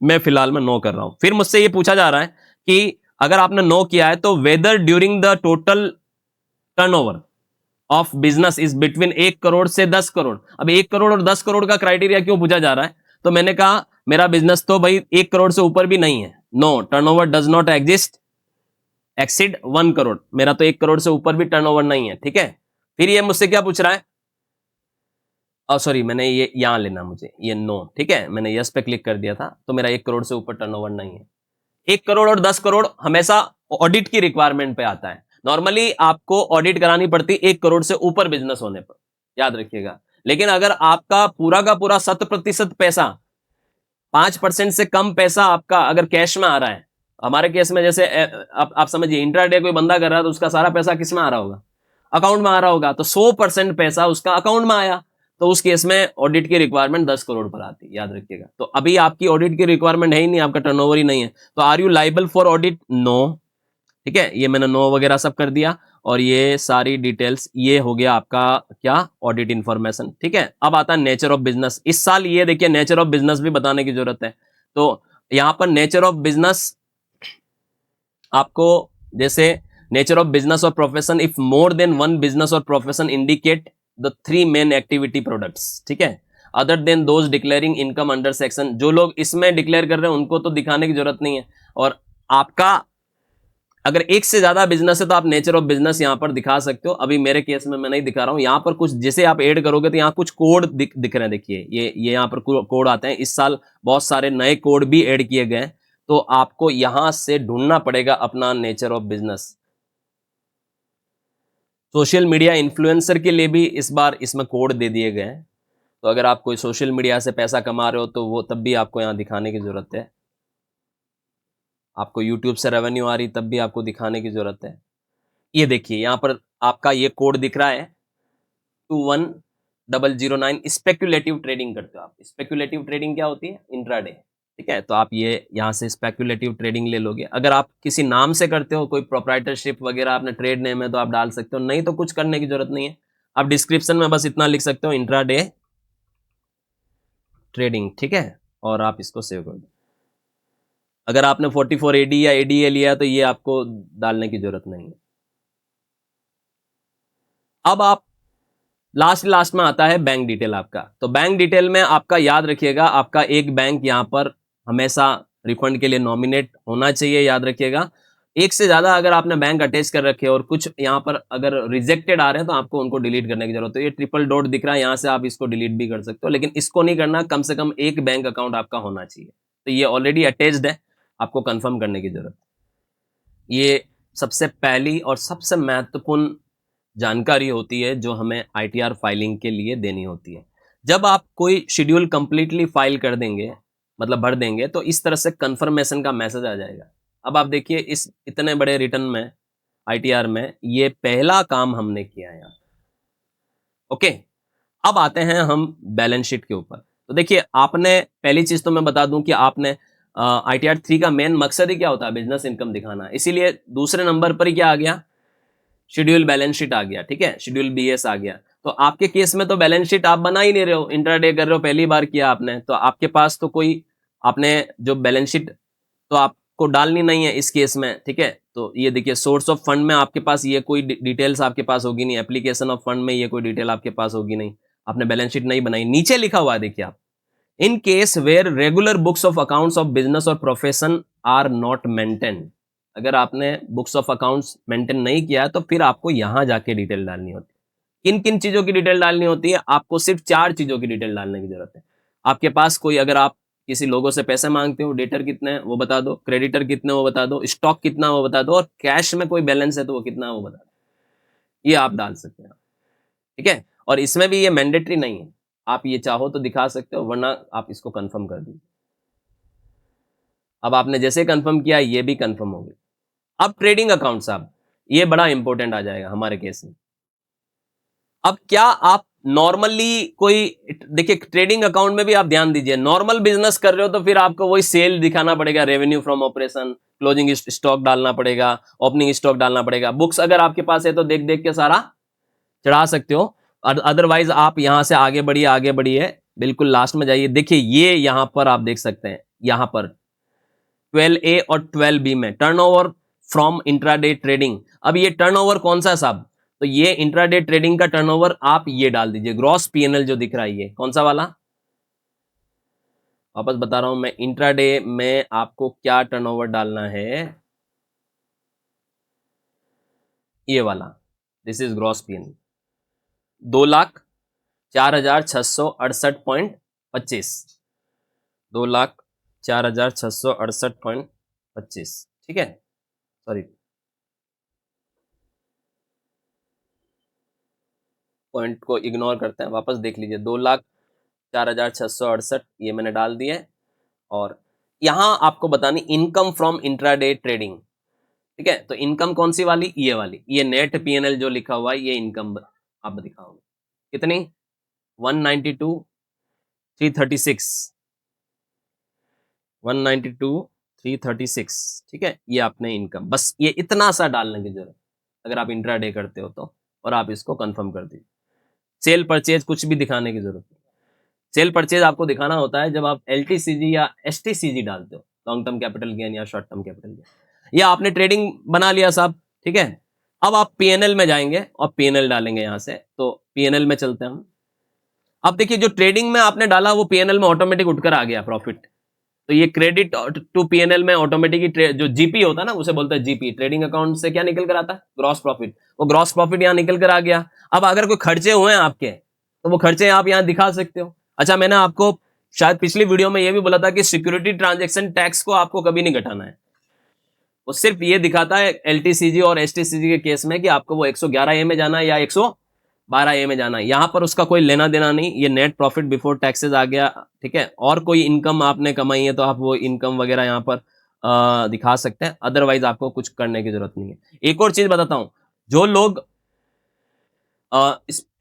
मैं फिलहाल में नो कर रहा हूं। फिर मुझसे ये पूछा जा रहा है कि अगर आपने नो किया है तो whether during the total turnover of business is between 1 crore से 10 करोड़। अब 1 करोड़ और 10 करोड़ का क्राइटेरिया क्यों पूछा जा रहा है, तो मैंने कहा मेरा बिजनेस तो भाई 1 करोड़ से ऊपर भी नहीं है, no turnover does not exist exceed 1 crore, मेरा तो 1 करोड़ से ऊपर भी टर्नओवर नहीं है, ठीक है। फिर ये मुझसे क्या पूछ रहा है, सॉरी मैंने ये यहां लेना मुझे ये नो, ठीक है, मैंने यस पे क्लिक कर दिया था, तो मेरा 1 करोड़ से ऊपर टर्नओवर नहीं है। 1 करोड़ और 10 करोड़ हमेशा ऑडिट की रिक्वायरमेंट पे आता है, नॉर्मली आपको ऑडिट करानी पड़ती 1 करोड़ से ऊपर बिजनेस होने पर, याद रखिएगा। लेकिन अगर आपका पूरा का पूरा 100% पैसा, 5% से कम पैसा आपका अगर कैश में आ रहा है, हमारे केस में जैसे आप समझिए इंट्राडे कोई बंदा कर रहा है तो उसका सारा पैसा किस में आ रहा होगा, अकाउंट में आ रहा होगा, तो 100% पैसा उसका अकाउंट में आया, तो उस केस में ऑडिट की रिक्वायरमेंट 10 करोड़ पर आती है, याद रखिएगा। तो अभी आपकी ऑडिट की रिक्वायरमेंट है ही नहीं, आपका टर्नओवर ही नहीं है, तो are you liable for audit, no, ठीक है, ये मैंने नो वगैरह सब कर दिया और ये सारी डिटेल्स, ये हो गया आपका क्या, ऑडिट इंफॉर्मेशन, ठीक है। अब आता है नेचर ऑफ बिजनेस। इस साल ये देखिए नेचर ऑफ बिजनेस भी बताने की जरूरत है, तो यहां पर नेचर ऑफ बिजनेस आपको, जैसे नेचर ऑफ बिजनेस और profession, if more than one business और profession indicate the 3 main activity products, ठीक है, other than those declaring income under section, जो लोग इसमें डिक्लेयर कर रहे हैं उनको तो दिखाने की जरूरत नहीं है, और आपका अगर एक से ज्यादा बिजनेस है तो आप नेचर ऑफ बिजनेस यहां पर दिखा सकते हो। अभी मेरे केस में मैं नहीं दिखा रहा हूं, यहां पर कुछ जैसे आप ऐड करोगे तो यहां कुछ कोड दिख रहे हैं, देखिए ये यहां पर कोड आते हैं, इस साल बहुत सारे नए कोड भी ऐड किए गए हैं, तो आपको यहां से ढूंढना पड़ेगा अपना nature of business. Social media influencer के लिए भी इस बार इसमें कोड दे दिए गए हैं, तो अगर आप कोई सोशल मीडिया से पैसा कमा रहे हो तो वो तब भी आपको यहां दिखाने की जरूरत है, आपको यूट्यूब से रेवेन्यू आ रही तब भी आपको दिखाने की जरूरत है। ये देखिए यहां पर आपका ये कोड दिख रहा है 21009, स्पेक्युलेटिव ट्रेडिंग करते हो आप। स्पेक्युलेटिव ट्रेडिंग क्या होती है, इंट्राडे, ठीक है, तो आप ये यहां से स्पेक्युलेटिव ट्रेडिंग ले लोगे। अगर आप किसी नाम से करते हो, कोई प्रोप्राइटरशिप वगैरह आपने ट्रेड नेम है तो आप डाल सकते हो, नहीं तो कुछ करने की जरूरत नहीं है, आप डिस्क्रिप्शन में बस इतना लिख सकते हो इंट्राडे ट्रेडिंग, ठीक है, और आप इसको सेव कर दो। अगर आपने 44AD या ADA लिया तो ये आपको डालने की जरूरत नहीं है। अब आप लास्ट में आता है बैंक डिटेल आपका, तो बैंक डिटेल में आपका याद रखिएगा, आपका एक बैंक यहां पर हमेशा रिफंड के लिए नॉमिनेट होना चाहिए, याद रखिएगा। एक से ज्यादा अगर आपने बैंक अटैच कर रखे और कुछ यहाँ पर अगर रिजेक्टेड आ रहे हैं तो आपको उनको डिलीट करने की जरूरत है। ये ट्रिपल डॉट दिख रहा है, यहाँ से आप इसको डिलीट भी कर सकते हो, लेकिन इसको नहीं करना, कम से कम एक बैंक अकाउंट आपका होना चाहिए। तो ये ऑलरेडी अटैच्ड है, आपको कंफर्म करने की जरूरत है। ये सबसे पहली और सबसे महत्वपूर्ण जानकारी होती है जो हमें आईटीआर फाइलिंग के लिए देनी होती है। जब आप कोई शेड्यूल कंप्लीटली फाइल कर देंगे, मतलब भर देंगे, तो इस तरह से कंफर्मेशन का मैसेज आ जाएगा। अब आप देखिए इस इतने बड़े रिटर्न में, आईटीआर में, ये पहला काम हमने किया है। ओके, अब आते हैं हम बैलेंस शीट के ऊपर। तो देखिए, आपने पहली चीज तो मैं बता दूं कि आपने आईटीआर 3 का मेन मकसद ही क्या होता है, बिजनेस इनकम दिखाना। इसीलिए दूसरे नंबर पर ही क्या आ गया, शेड्यूल बैलेंस शीट आ गया। ठीक है, शेड्यूल बीएस आ गया। तो आपके केस में तो बैलेंस शीट आप बना ही नहीं रहे हो, इंट्राडे कर रहे हो, पहली बार किया आपने, तो आपके पास तो कोई, आपने जो बैलेंस शीट तो आपको डालनी नहीं है इस केस में। ठीक है, तो ये देखिए, सोर्स ऑफ फंड में आपके पास ये कोई डिटेल्स आपके पास होगी नहीं, एप्लीकेशन ऑफ फंड में ये कोई डिटेल आपके पास होगी नहीं, आपने बैलेंस शीट नहीं बनाई। नीचे लिखा हुआ है देखिए आप, in case where regular books of accounts of business और प्रोफेशन आर नॉट मेंटेन। अगर आपने बुक्स ऑफ अकाउंट्स मेंटेन नहीं किया तो फिर आपको यहां जाके डिटेल डालनी होती है। किन किन चीजों की डिटेल डालनी होती है, आपको सिर्फ 4 चीजों की डिटेल डालने की जरूरत है। आपके पास कोई, अगर आप किसी लोगों से पैसे मांगते हो, डेटर कितने हैं वो बता दो, क्रेडिटर कितने वो बता दो, स्टॉक कितना वो बता दो, और कैश में कोई बैलेंस है तो वो कितना वो बता दो। ये आप डाल सकते हैं। ठीक है, और इसमें भी ये मैंडेटरी नहीं है, आप ये चाहो तो दिखा सकते हो, वरना आप इसको कंफर्म कर दीजिए। अब आपने जैसे कंफर्म किया, ये भी कंफर्म हो गया। अब ट्रेडिंग अकाउंट साहब, ये बड़ा इंपॉर्टेंट आ जाएगा हमारे केस में। अब क्या आप नॉर्मली कोई, देखिए ट्रेडिंग अकाउंट में भी आप ध्यान दीजिए, नॉर्मल बिजनेस कर रहे हो तो फिर आपको वही सेल दिखाना पड़ेगा, revenue from operation, closing stock डालना पड़ेगा, ओपनिंग स्टॉक डालना पड़ेगा। बुक्स अगर आपके पास है तो देख देख के सारा चढ़ा सकते हो, अदरवाइज आप यहां से आगे बढ़िए, आगे बढ़िए, बिल्कुल लास्ट में जाइए। देखिए ये यहां पर आप देख सकते हैं, यहां पर 12A और 12B में टर्नओवर फ्रॉम इंट्राडे ट्रेडिंग। अब ये टर्नओवर कौन सा साहब, तो ये इंट्राडे ट्रेडिंग का टर्नओवर आप ये डाल दीजिए, ग्रॉस पीएनएल जो दिख रहा है, ये कौन सा वाला, वापस बता रहा हूं मैं, इंट्राडे में आपको क्या टर्नओवर डालना है, ये वाला, दिस इज ग्रॉस पीएनएल, 2,04,668.25, 2,04,668.25। ठीक है, सॉरी, पॉइंट को इग्नोर करते हैं, वापस देख लीजिए, 2,04,668 ये मैंने डाल दिया है। और यहां आपको बतानी इनकम फ्रॉम इंट्राडे ट्रेडिंग। ठीक है, तो इनकम कौन सी वाली, ये वाली, ये नेट पीएनएल जो लिखा हुआ है, ये इनकम आप दिखाओगे कितनी, 192,336, 192,336। ठीक है, ये आपने इनकम, बस ये इतना सा डालने की जरूरत, अगर आप इंट्राडे करते हो तो, और आप इसको कंफर्म कर दीजिए। सेल परचेज कुछ भी दिखाने की जरूरत नहीं। सेल परचेज आपको दिखाना होता है जब आप एलटीसीजी या एसटीसीजी डालते हो, लॉन्ग टर्म कैपिटल गेन या शॉर्ट टर्म कैपिटल गेन। या आपने ट्रेडिंग बना लिया साहब, ठीक है, अब आप पीएनएल में जाएंगे और पीएनएल डालेंगे यहां से, तो पीएनएल में चलते हैं हम। अब देखिए, जो ट्रेडिंग में आपने डाला वो पीएनएल में ऑटोमेटिक उठकर आ गया प्रॉफिट, तो ये क्रेडिट टू पीएनएल में ऑटोमेटिक, जो जीपी होता है ना, उसे बोलते हैं जीपी, ट्रेडिंग अकाउंट से क्या निकल कर आता है, ग्रॉस प्रॉफिट, वो ग्रॉस प्रॉफिट यहां निकल कर आ गया। अब अगर कोई खर्चे हुए हैं आपके, तो वो खर्चे आप यहां दिखा सकते हो। अच्छा, मैंने आपको शायद पिछली वीडियो में ये भी बोला था कि सिक्योरिटी ट्रांजैक्शन टैक्स को आपको कभी नहीं घटाना है, वो सिर्फ ये दिखाता है एलटीसीजी और एसटीसीजी के केस में कि आपको वो 111A में जाना है या 112A में जाना है, यहां पर उसका कोई लेना देना नहीं, ये नेट प्रॉफिट बिफोर टैक्सेस आ गया। ठीक है, और कोई इनकम आपने कमाई है तो आप वो इनकम वगैरह यहां पर दिखा सकते हैं, अदरवाइज आपको कुछ करने की जरूरत नहीं है। एक और चीज बताता हूं, जो लोग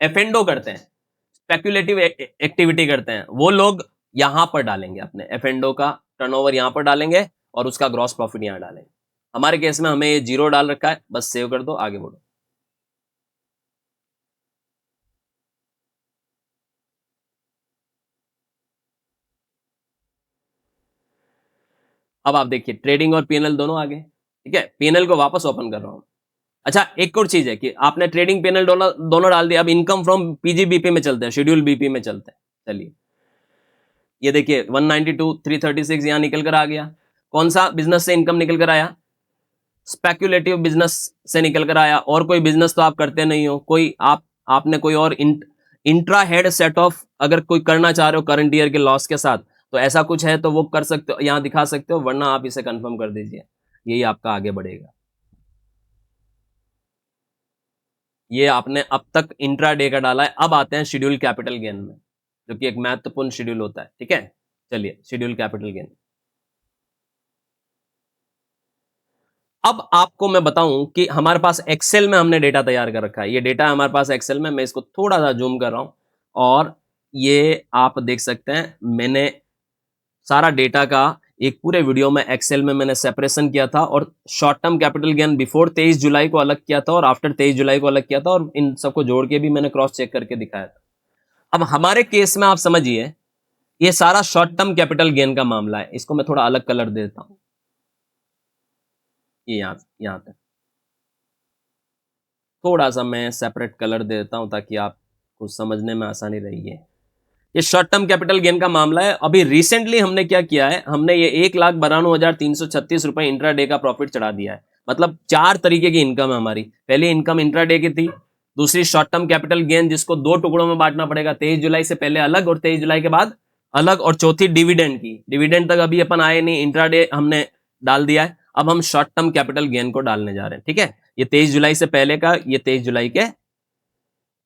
एफएनडो करते हैं, स्पेक्युलेटिव एक्टिविटी करते हैं, वो लोग यहां पर डालेंगे अपने एफएनडो का टर्नओवर, यहां पर डालेंगे और उसका ग्रॉस प्रॉफिट यहां डालेंगे। हमारे केस में हमें ये 0 डाल रखा है, बस सेव कर दो, आगे बढ़ो। अब आप देखिए, ट्रेडिंग और पीएनएल दोनों आ गए। ठीक है, पीएनएल को वापस ओपन कर रहा हूं। अच्छा, एक और चीज है कि आपने ट्रेडिंग पीएनएल दोनों दोनों डाल दिया, अब इनकम फ्रॉम पीजीबीपी में चलते हैं, शेड्यूल बीपी में चलते हैं। चलिए, ये देखिए 192,336 यहां निकल कर आ गया। कौन सा बिजनेस से इनकम निकल कर आया, स्पेक्युलेटिव बिजनेस से निकल कर आया, और कोई बिजनेस तो आप करते नहीं हो, कोई आपने कोई और इंट्रा हेड सेट ऑफ अगर कोई करना चाह रहे हो करंट ईयर के लॉस के साथ, तो ऐसा कुछ है तो वो कर सकते हो, यहां दिखा सकते हो, वरना आप इसे कंफर्म कर दीजिए, यही आपका आगे बढ़ेगा। ये आपने अब तक इंट्रा डे का डाला है, अब आते हैं शेड्यूल कैपिटल गेन में, जो कि एक महत्वपूर्ण शेड्यूल होता है। ठीक है, चलिए शेड्यूल कैपिटल गेन। अब आपको मैं बताऊं कि हमारे पास एक्सेल में हमने डेटा तैयार कर रखा है, ये डेटा हमारे पास एक्सेल में, मैं इसको थोड़ा सा जूम कर रहा हूं, और ये आप देख सकते हैं मैंने सारा डेटा का एक पूरे वीडियो में एक्सेल में मैंने सेपरेशन किया था, और short term capital gain before 23 जुलाई को अलग किया था और आफ्टर 23 जुलाई को अलग किया था, और इन सबको जोड़ के भी मैंने क्रॉस चेक करके दिखाया था। अब हमारे केस में आप समझिए, ये सारा शॉर्ट टर्म कैपिटल गेन का मामला है, इसको मैं थोड़ा अलग कलर देता हूं, ये यहां पे थोड़ा सा मैं सेपरेट कलर देता हूं ताकि आपको समझने में आसानी रही है। ये शॉर्ट टर्म कैपिटल गेन का मामला है। अभी रिसेंटली हमने क्या किया है, हमने ये 1,92,336 रुपए इंट्राडे का प्रॉफिट चढ़ा दिया है। मतलब 4 तरीके की इनकम है हमारी। पहली इनकम इंट्राडे की थी, दूसरी शॉर्ट टर्म कैपिटल गेन जिसको 2 टुकड़ों में बांटना पड़ेगा, 23 जुलाई से पहले अलग और 23 जुलाई के बाद अलग, और चौथी डिविडेंड की। डिविडेंड तक अभी अपन आए नहीं, इंट्राडे हमने डाल दिया है, अब हम शॉर्ट टर्म कैपिटल गेन को डालने जा रहे हैं। ठीक है, ये 23 जुलाई से पहले का, ये 23 जुलाई के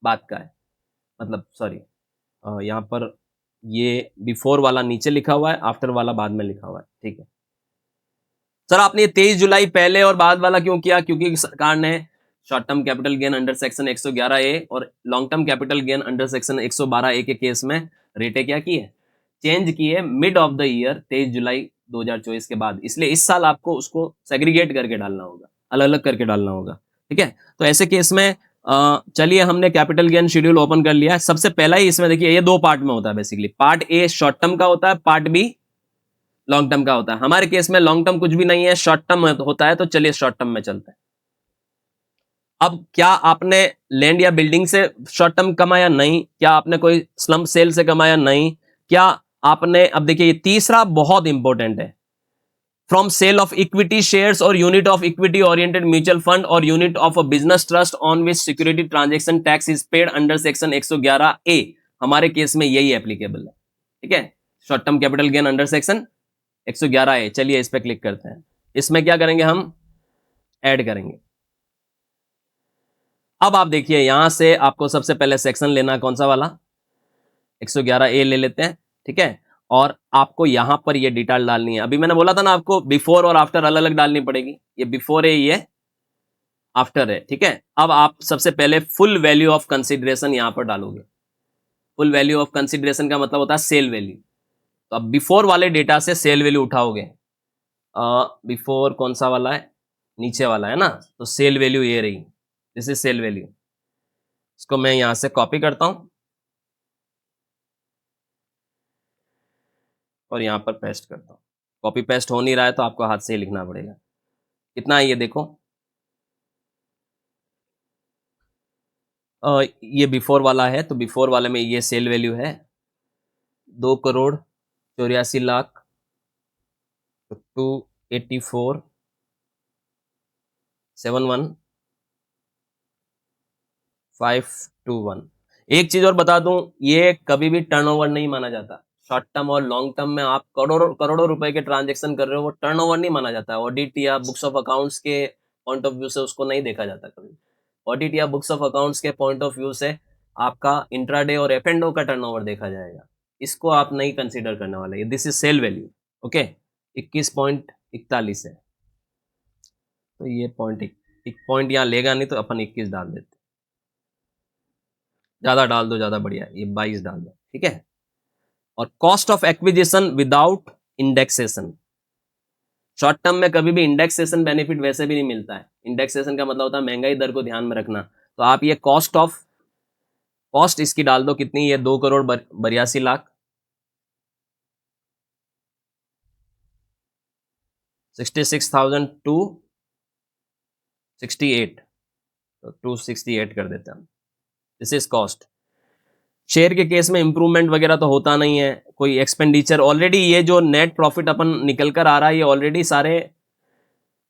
बाद का है, मतलब सॉरी यहाँ पर ये बिफोर वाला नीचे लिखा हुआ है, आफ्टर वाला बाद में लिखा हुआ है। ठीक है सर, आपने ये 23 जुलाई पहले और बाद वाला क्यों किया? क्योंकि सरकार ने short term capital gain under section 111A और long term capital gain under section 112A के केस में रेटें क्या की है, चेंज की है मिड ऑफ द ईयर 23 जुलाई 2024 के बाद। इसलिए इस साल आपको उसको सेग्रीगेट करके डालना होगा, अलग अलग करके डालना होगा। ठीक है, तो ऐसे केस में चलिए हमने कैपिटल गेन शेड्यूल ओपन कर लिया है। सबसे पहला ही इसमें देखिए, ये 2 पार्ट में होता है basically, part A short term का होता है, पार्ट बी लॉन्ग टर्म का होता है। हमारे केस में लॉन्ग टर्म कुछ भी नहीं है, शॉर्ट टर्म होता है, तो चलिए शॉर्ट टर्म में चलते हैं। अब क्या आपने लैंड या बिल्डिंग से शॉर्ट टर्म कमाया? नहीं। क्या आपने कोई स्लम सेल से कमाया? नहीं। क्या आपने, अब देखिए ये तीसरा बहुत इंपॉर्टेंट है, from sale of equity shares और unit of equity oriented mutual fund और unit of a business trust on which security transaction tax is paid under section 111A। हमारे केस में यही एप्लीकेबल है। ठीक है, short term capital gain under section 111A। चलिए इस पे क्लिक करते हैं। इसमें क्या करेंगे, हम ऐड करेंगे। अब आप देखिए, यहां से आपको सबसे पहले सेक्शन लेना, कौन सा वाला, 111A ले लेते हैं। ठीक है, और आपको यहां पर ये डिटेल डालनी है। अभी मैंने बोला था ना आपको बिफोर और आफ्टर अलग अलग डालनी पड़ेगी, ये बिफोर है, ये आफ्टर है। ठीक है, अब आप सबसे पहले फुल वैल्यू ऑफ कंसिडरेशन यहां पर डालोगे। फुल वैल्यू ऑफ कंसिडरेशन का मतलब होता है सेल वैल्यू। तो अब बिफोर वाले डेटा से सेल वैल्यू उठाओगे। बिफोर कौन सा वाला है, नीचे वाला है ना, तो सेल वैल्यू ये रही, दिस इज सेल वैल्यू। इसको मैं यहां से कॉपी करता हूं और यहां पर पेस्ट करता हूं। कॉपी पेस्ट हो नहीं रहा है तो आपको हाथ से ही लिखना पड़ेगा। कितना है ये देखो, ये बिफोर वाला है, तो बिफोर वाले में ये सेल वैल्यू है 2,84,71,521। एक चीज और बता दूं, ये कभी भी टर्नओवर नहीं माना जाता। शॉर्ट टर्म और लॉन्ग टर्म में आप करोड़ों करोड़ों रुपए के ट्रांजेक्शन कर रहे हो, वो टर्नओवर नहीं माना जाता। ऑडिट या बुक्स ऑफ अकाउंट्स के पॉइंट ऑफ व्यू से उसको नहीं देखा जाता कभी। ऑडिट या बुक्स ऑफ अकाउंट्स के पॉइंट ऑफ व्यू से आपका इंट्राडे और एफ एंड ओ का टर्नओवर देखा जाएगा, इसको आप नहीं कंसीडर करने वाले। This is sale value. Okay, 21.41 है, तो ये एक पॉइंट यहाँ लेगा नहीं, तो अपन 21 डाल देते। ज्यादा डाल दो, ज्यादा बढ़िया है, ये 22 डाल दो। ठीक है, और cost of acquisition without indexation. Short term में कभी भी इंडेक्सेशन बेनिफिट वैसे भी नहीं मिलता है। इंडेक्सेशन का मतलब होता है महंगाई दर को ध्यान में रखना। तो आप ये कॉस्ट इसकी डाल दो, कितनी, ये 2,82,00,000, 66,268, तो 268 कर देते हैं हम। This is cost. शेयर के केस में इंप्रूवमेंट वगैरह तो होता नहीं है, कोई एक्सपेंडिचर ऑलरेडी, ये जो नेट प्रॉफिट अपन निकल कर आ रहा है, ये ऑलरेडी सारे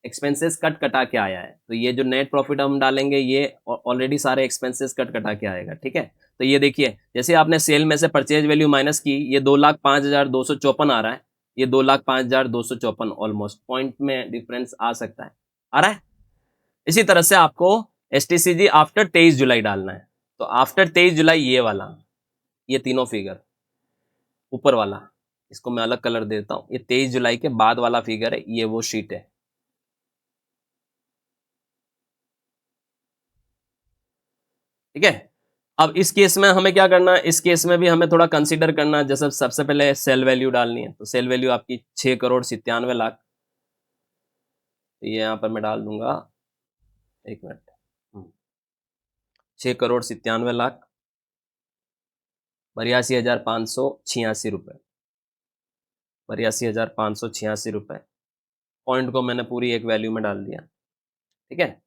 एक्सपेंसेस कटा के आया है, तो ये जो नेट प्रॉफिट हम डालेंगे ये ऑलरेडी सारे एक्सपेंसेस कटा के आएगा, ठीक है। तो ये देखिए जैसे आपने सेल में से परचेज वैल्यू माइनस की, ये 2,05,254 आ रहा है, ये 2,05,254 ऑलमोस्ट पॉइंट में डिफरेंस आ सकता है, आ रहा है। इसी तरह से आपको एसटीसीजी आफ्टर 23 जुलाई डालना है, तो आफ्टर 23 जुलाई ये वाला, ये तीनों फिगर ऊपर वाला, इसको मैं अलग कलर देता हूं, ये 23 जुलाई के बाद वाला फिगर है, ये वो शीट है, ठीक है। अब इस केस में हमें क्या करना है, इस केस में भी हमें थोड़ा कंसीडर करना है। जैसे सबसे पहले सेल वैल्यू डालनी है, तो सेल वैल्यू आपकी 6,97,00,000, ये यहां पर मैं डाल दूंगा, एक मिनट, 6,97,00,000, 82,586 रुपए, 82,586 रुपए, पॉइंट को मैंने पूरी एक वैल्यू में डाल दिया, ठीक है।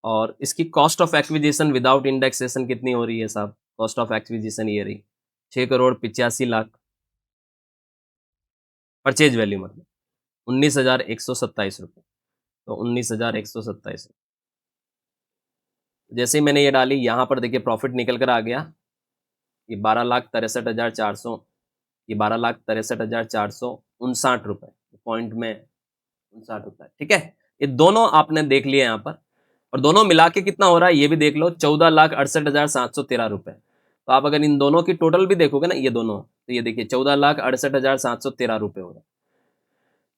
और इसकी cost of acquisition without indexation कितनी हो रही है साहब, कॉस्ट ऑफ एक्विजिशन ये रही 6,85,00,000, परचेज वैल्यू मतलब 19,127 रुपये, तो 19,127। जैसे ही मैंने ये डाली, यहाँ पर देखिए प्रॉफिट निकल कर आ गया, ये 12,63,400, ये 12,63,459 रुपये, पॉइंट में 59 रुपये, ठीक है। ये दोनों आपने देख लिए यहाँ पर, और दोनों मिला के कितना हो रहा है ये भी देख लो, 14,68,713 रुपये। तो आप अगर इन दोनों की टोटल भी देखोगे ना, ये दोनों, तो ये देखिए 14,68,713 रुपये हो रहा है,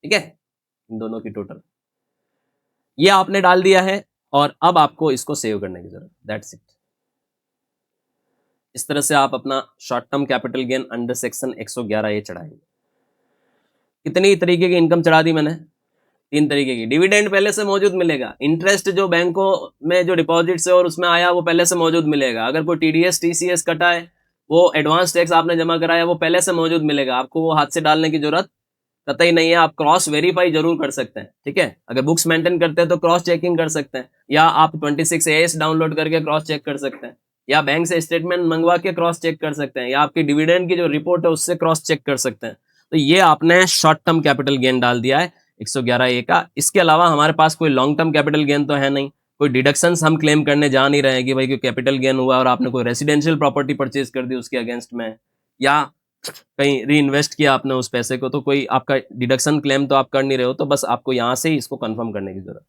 ठीक है, इन दोनों की टोटल ये आपने डाल दिया है। और अब आपको इसको सेव करने की जरूरत, दैट्स इट। इस तरह से आप अपना short term capital gain under section 111A चढ़ाएंगे। कितनी तरीके की इनकम चढ़ा दी मैंने, 3 तरीके की। डिविडेंड पहले से मौजूद मिलेगा, इंटरेस्ट जो बैंकों में जो डिपॉजिट से और उसमें आया वो पहले से मौजूद मिलेगा, अगर कोई टीडीएस टीसीएस कटा है, वो एडवांस टैक्स आपने जमा कराया, वो पहले से मौजूद मिलेगा, आपको वो हाथ से डालने की जरूरत कतई नहीं है। आप क्रॉस वेरीफाई जरूर कर सकते हैं, ठीक है। अगर बुक्स मेंटेन करते हैं तो क्रॉस चेकिंग कर सकते हैं, या आप 26AS डाउनलोड करके क्रॉस चेक कर सकते हैं, या बैंक से स्टेटमेंट मंगवा के क्रॉस चेक कर सकते हैं, या आपकी डिविडेंड की जो रिपोर्ट है उससे क्रॉस चेक कर सकते हैं। तो ये आपने शॉर्ट टर्म कैपिटल गेन डाल दिया है 111A का। इसके अलावा हमारे पास कोई लॉन्ग टर्म कैपिटल गेन तो है नहीं, कोई डिडक्शंस हम क्लेम करने जा नहीं रहे हैं कि भाई कोई कैपिटल गेन हुआ और आपने कोई रेसिडेंशियल प्रॉपर्टी परचेज कर दी उसके अगेंस्ट में, या कहीं री इन्वेस्ट किया आपने उस पैसे को, तो कोई आपका डिडक्शन क्लेम तो आप कर नहीं रहे हो। तो बस आपको यहां से ही इसको कंफर्म करने की जरूरत।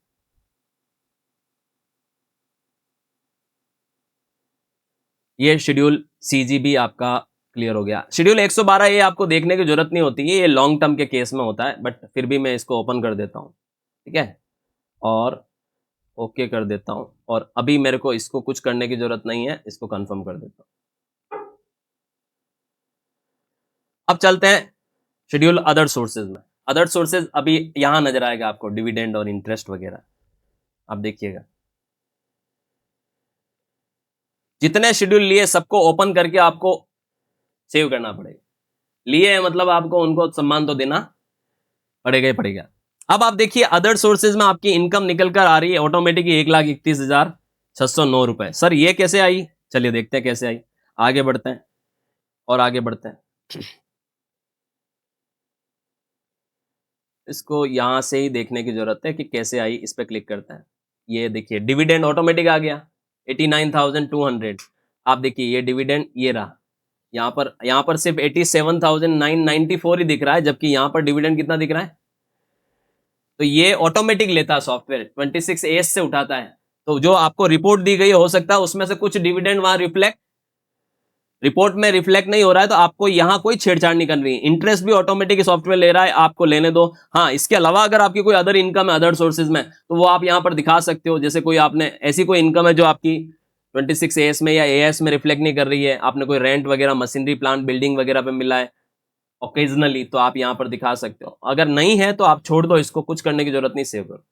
ये शेड्यूल CGB आपका क्लियर हो गया। शेड्यूल 112 ये आपको देखने की जरूरत नहीं होती है, ये लॉन्ग टर्म के केस में होता है, बट फिर भी मैं इसको ओपन कर देता हूँ, ठीक है, और ओके कर देता हूँ। और अभी मेरे को इसको कुछ करने की जरूरत नहीं है, इसको कंफर्म कर देता हूँ। अब चलते हैं शेड्यूल अदर सोर्सेज में। अदर सोर्सेज अभी यहां नजर आएगा आपको, डिविडेंड और इंटरेस्ट वगैरह, आप देखिएगा। जितने शेड्यूल लिए सबको ओपन करके आपको सेव करना पड़ेगा। लिए मतलब आपको उनको सम्मान तो देना पड़ेगा ही पड़ेगा। अब आप देखिए अदर सोर्सेज में आपकी इनकम निकल कर आ रही है ऑटोमेटिक 1,31,609 रुपए। सर ये कैसे आई, चलिए देखते हैं कैसे आई। आगे बढ़ते हैं और आगे बढ़ते हैं। इसको यहां से ही देखने की जरूरत है कि कैसे आई, इस पे क्लिक करते हैं। ये देखिए डिविडेंड ऑटोमेटिक आ गया 89,200। आप देखिए ये डिविडेंड ये रहा, यहाँ पर सिर्फ 87,994 ही दिख रहा है, जबकि यहाँ पर डिविडेंड कितना दिख रहा है। तो ये ऑटोमेटिक लेता है सॉफ्टवेयर, 26AS से उठाता है। तो जो आपको रिपोर्ट दी गई हो सकता है उसमें से कुछ डिविडेंड वहां रिपोर्ट में रिफ्लेक्ट नहीं हो रहा है, तो आपको यहां कोई छेड़छाड़ नहीं करनी। इंटरेस्ट भी ऑटोमेटिक सॉफ्टवेयर ले रहा है, आपको लेने दो। हाँ, इसके अलावा अगर आपकी कोई अदर इनकम है अदर सोर्सेज में, तो वो आप यहां पर दिखा सकते हो। जैसे कोई आपने ऐसी कोई इनकम है जो आपकी 26AS में या AS में रिफ्लेक्ट नहीं कर रही है, आपने कोई रेंट वगैरह मशीनरी प्लांट बिल्डिंग वगैरह पे मिला है ओकेजनली, तो आप यहां पर दिखा सकते हो। अगर नहीं है तो आप छोड़ दो इसको, कुछ करने की जरूरत नहीं, सेव करो।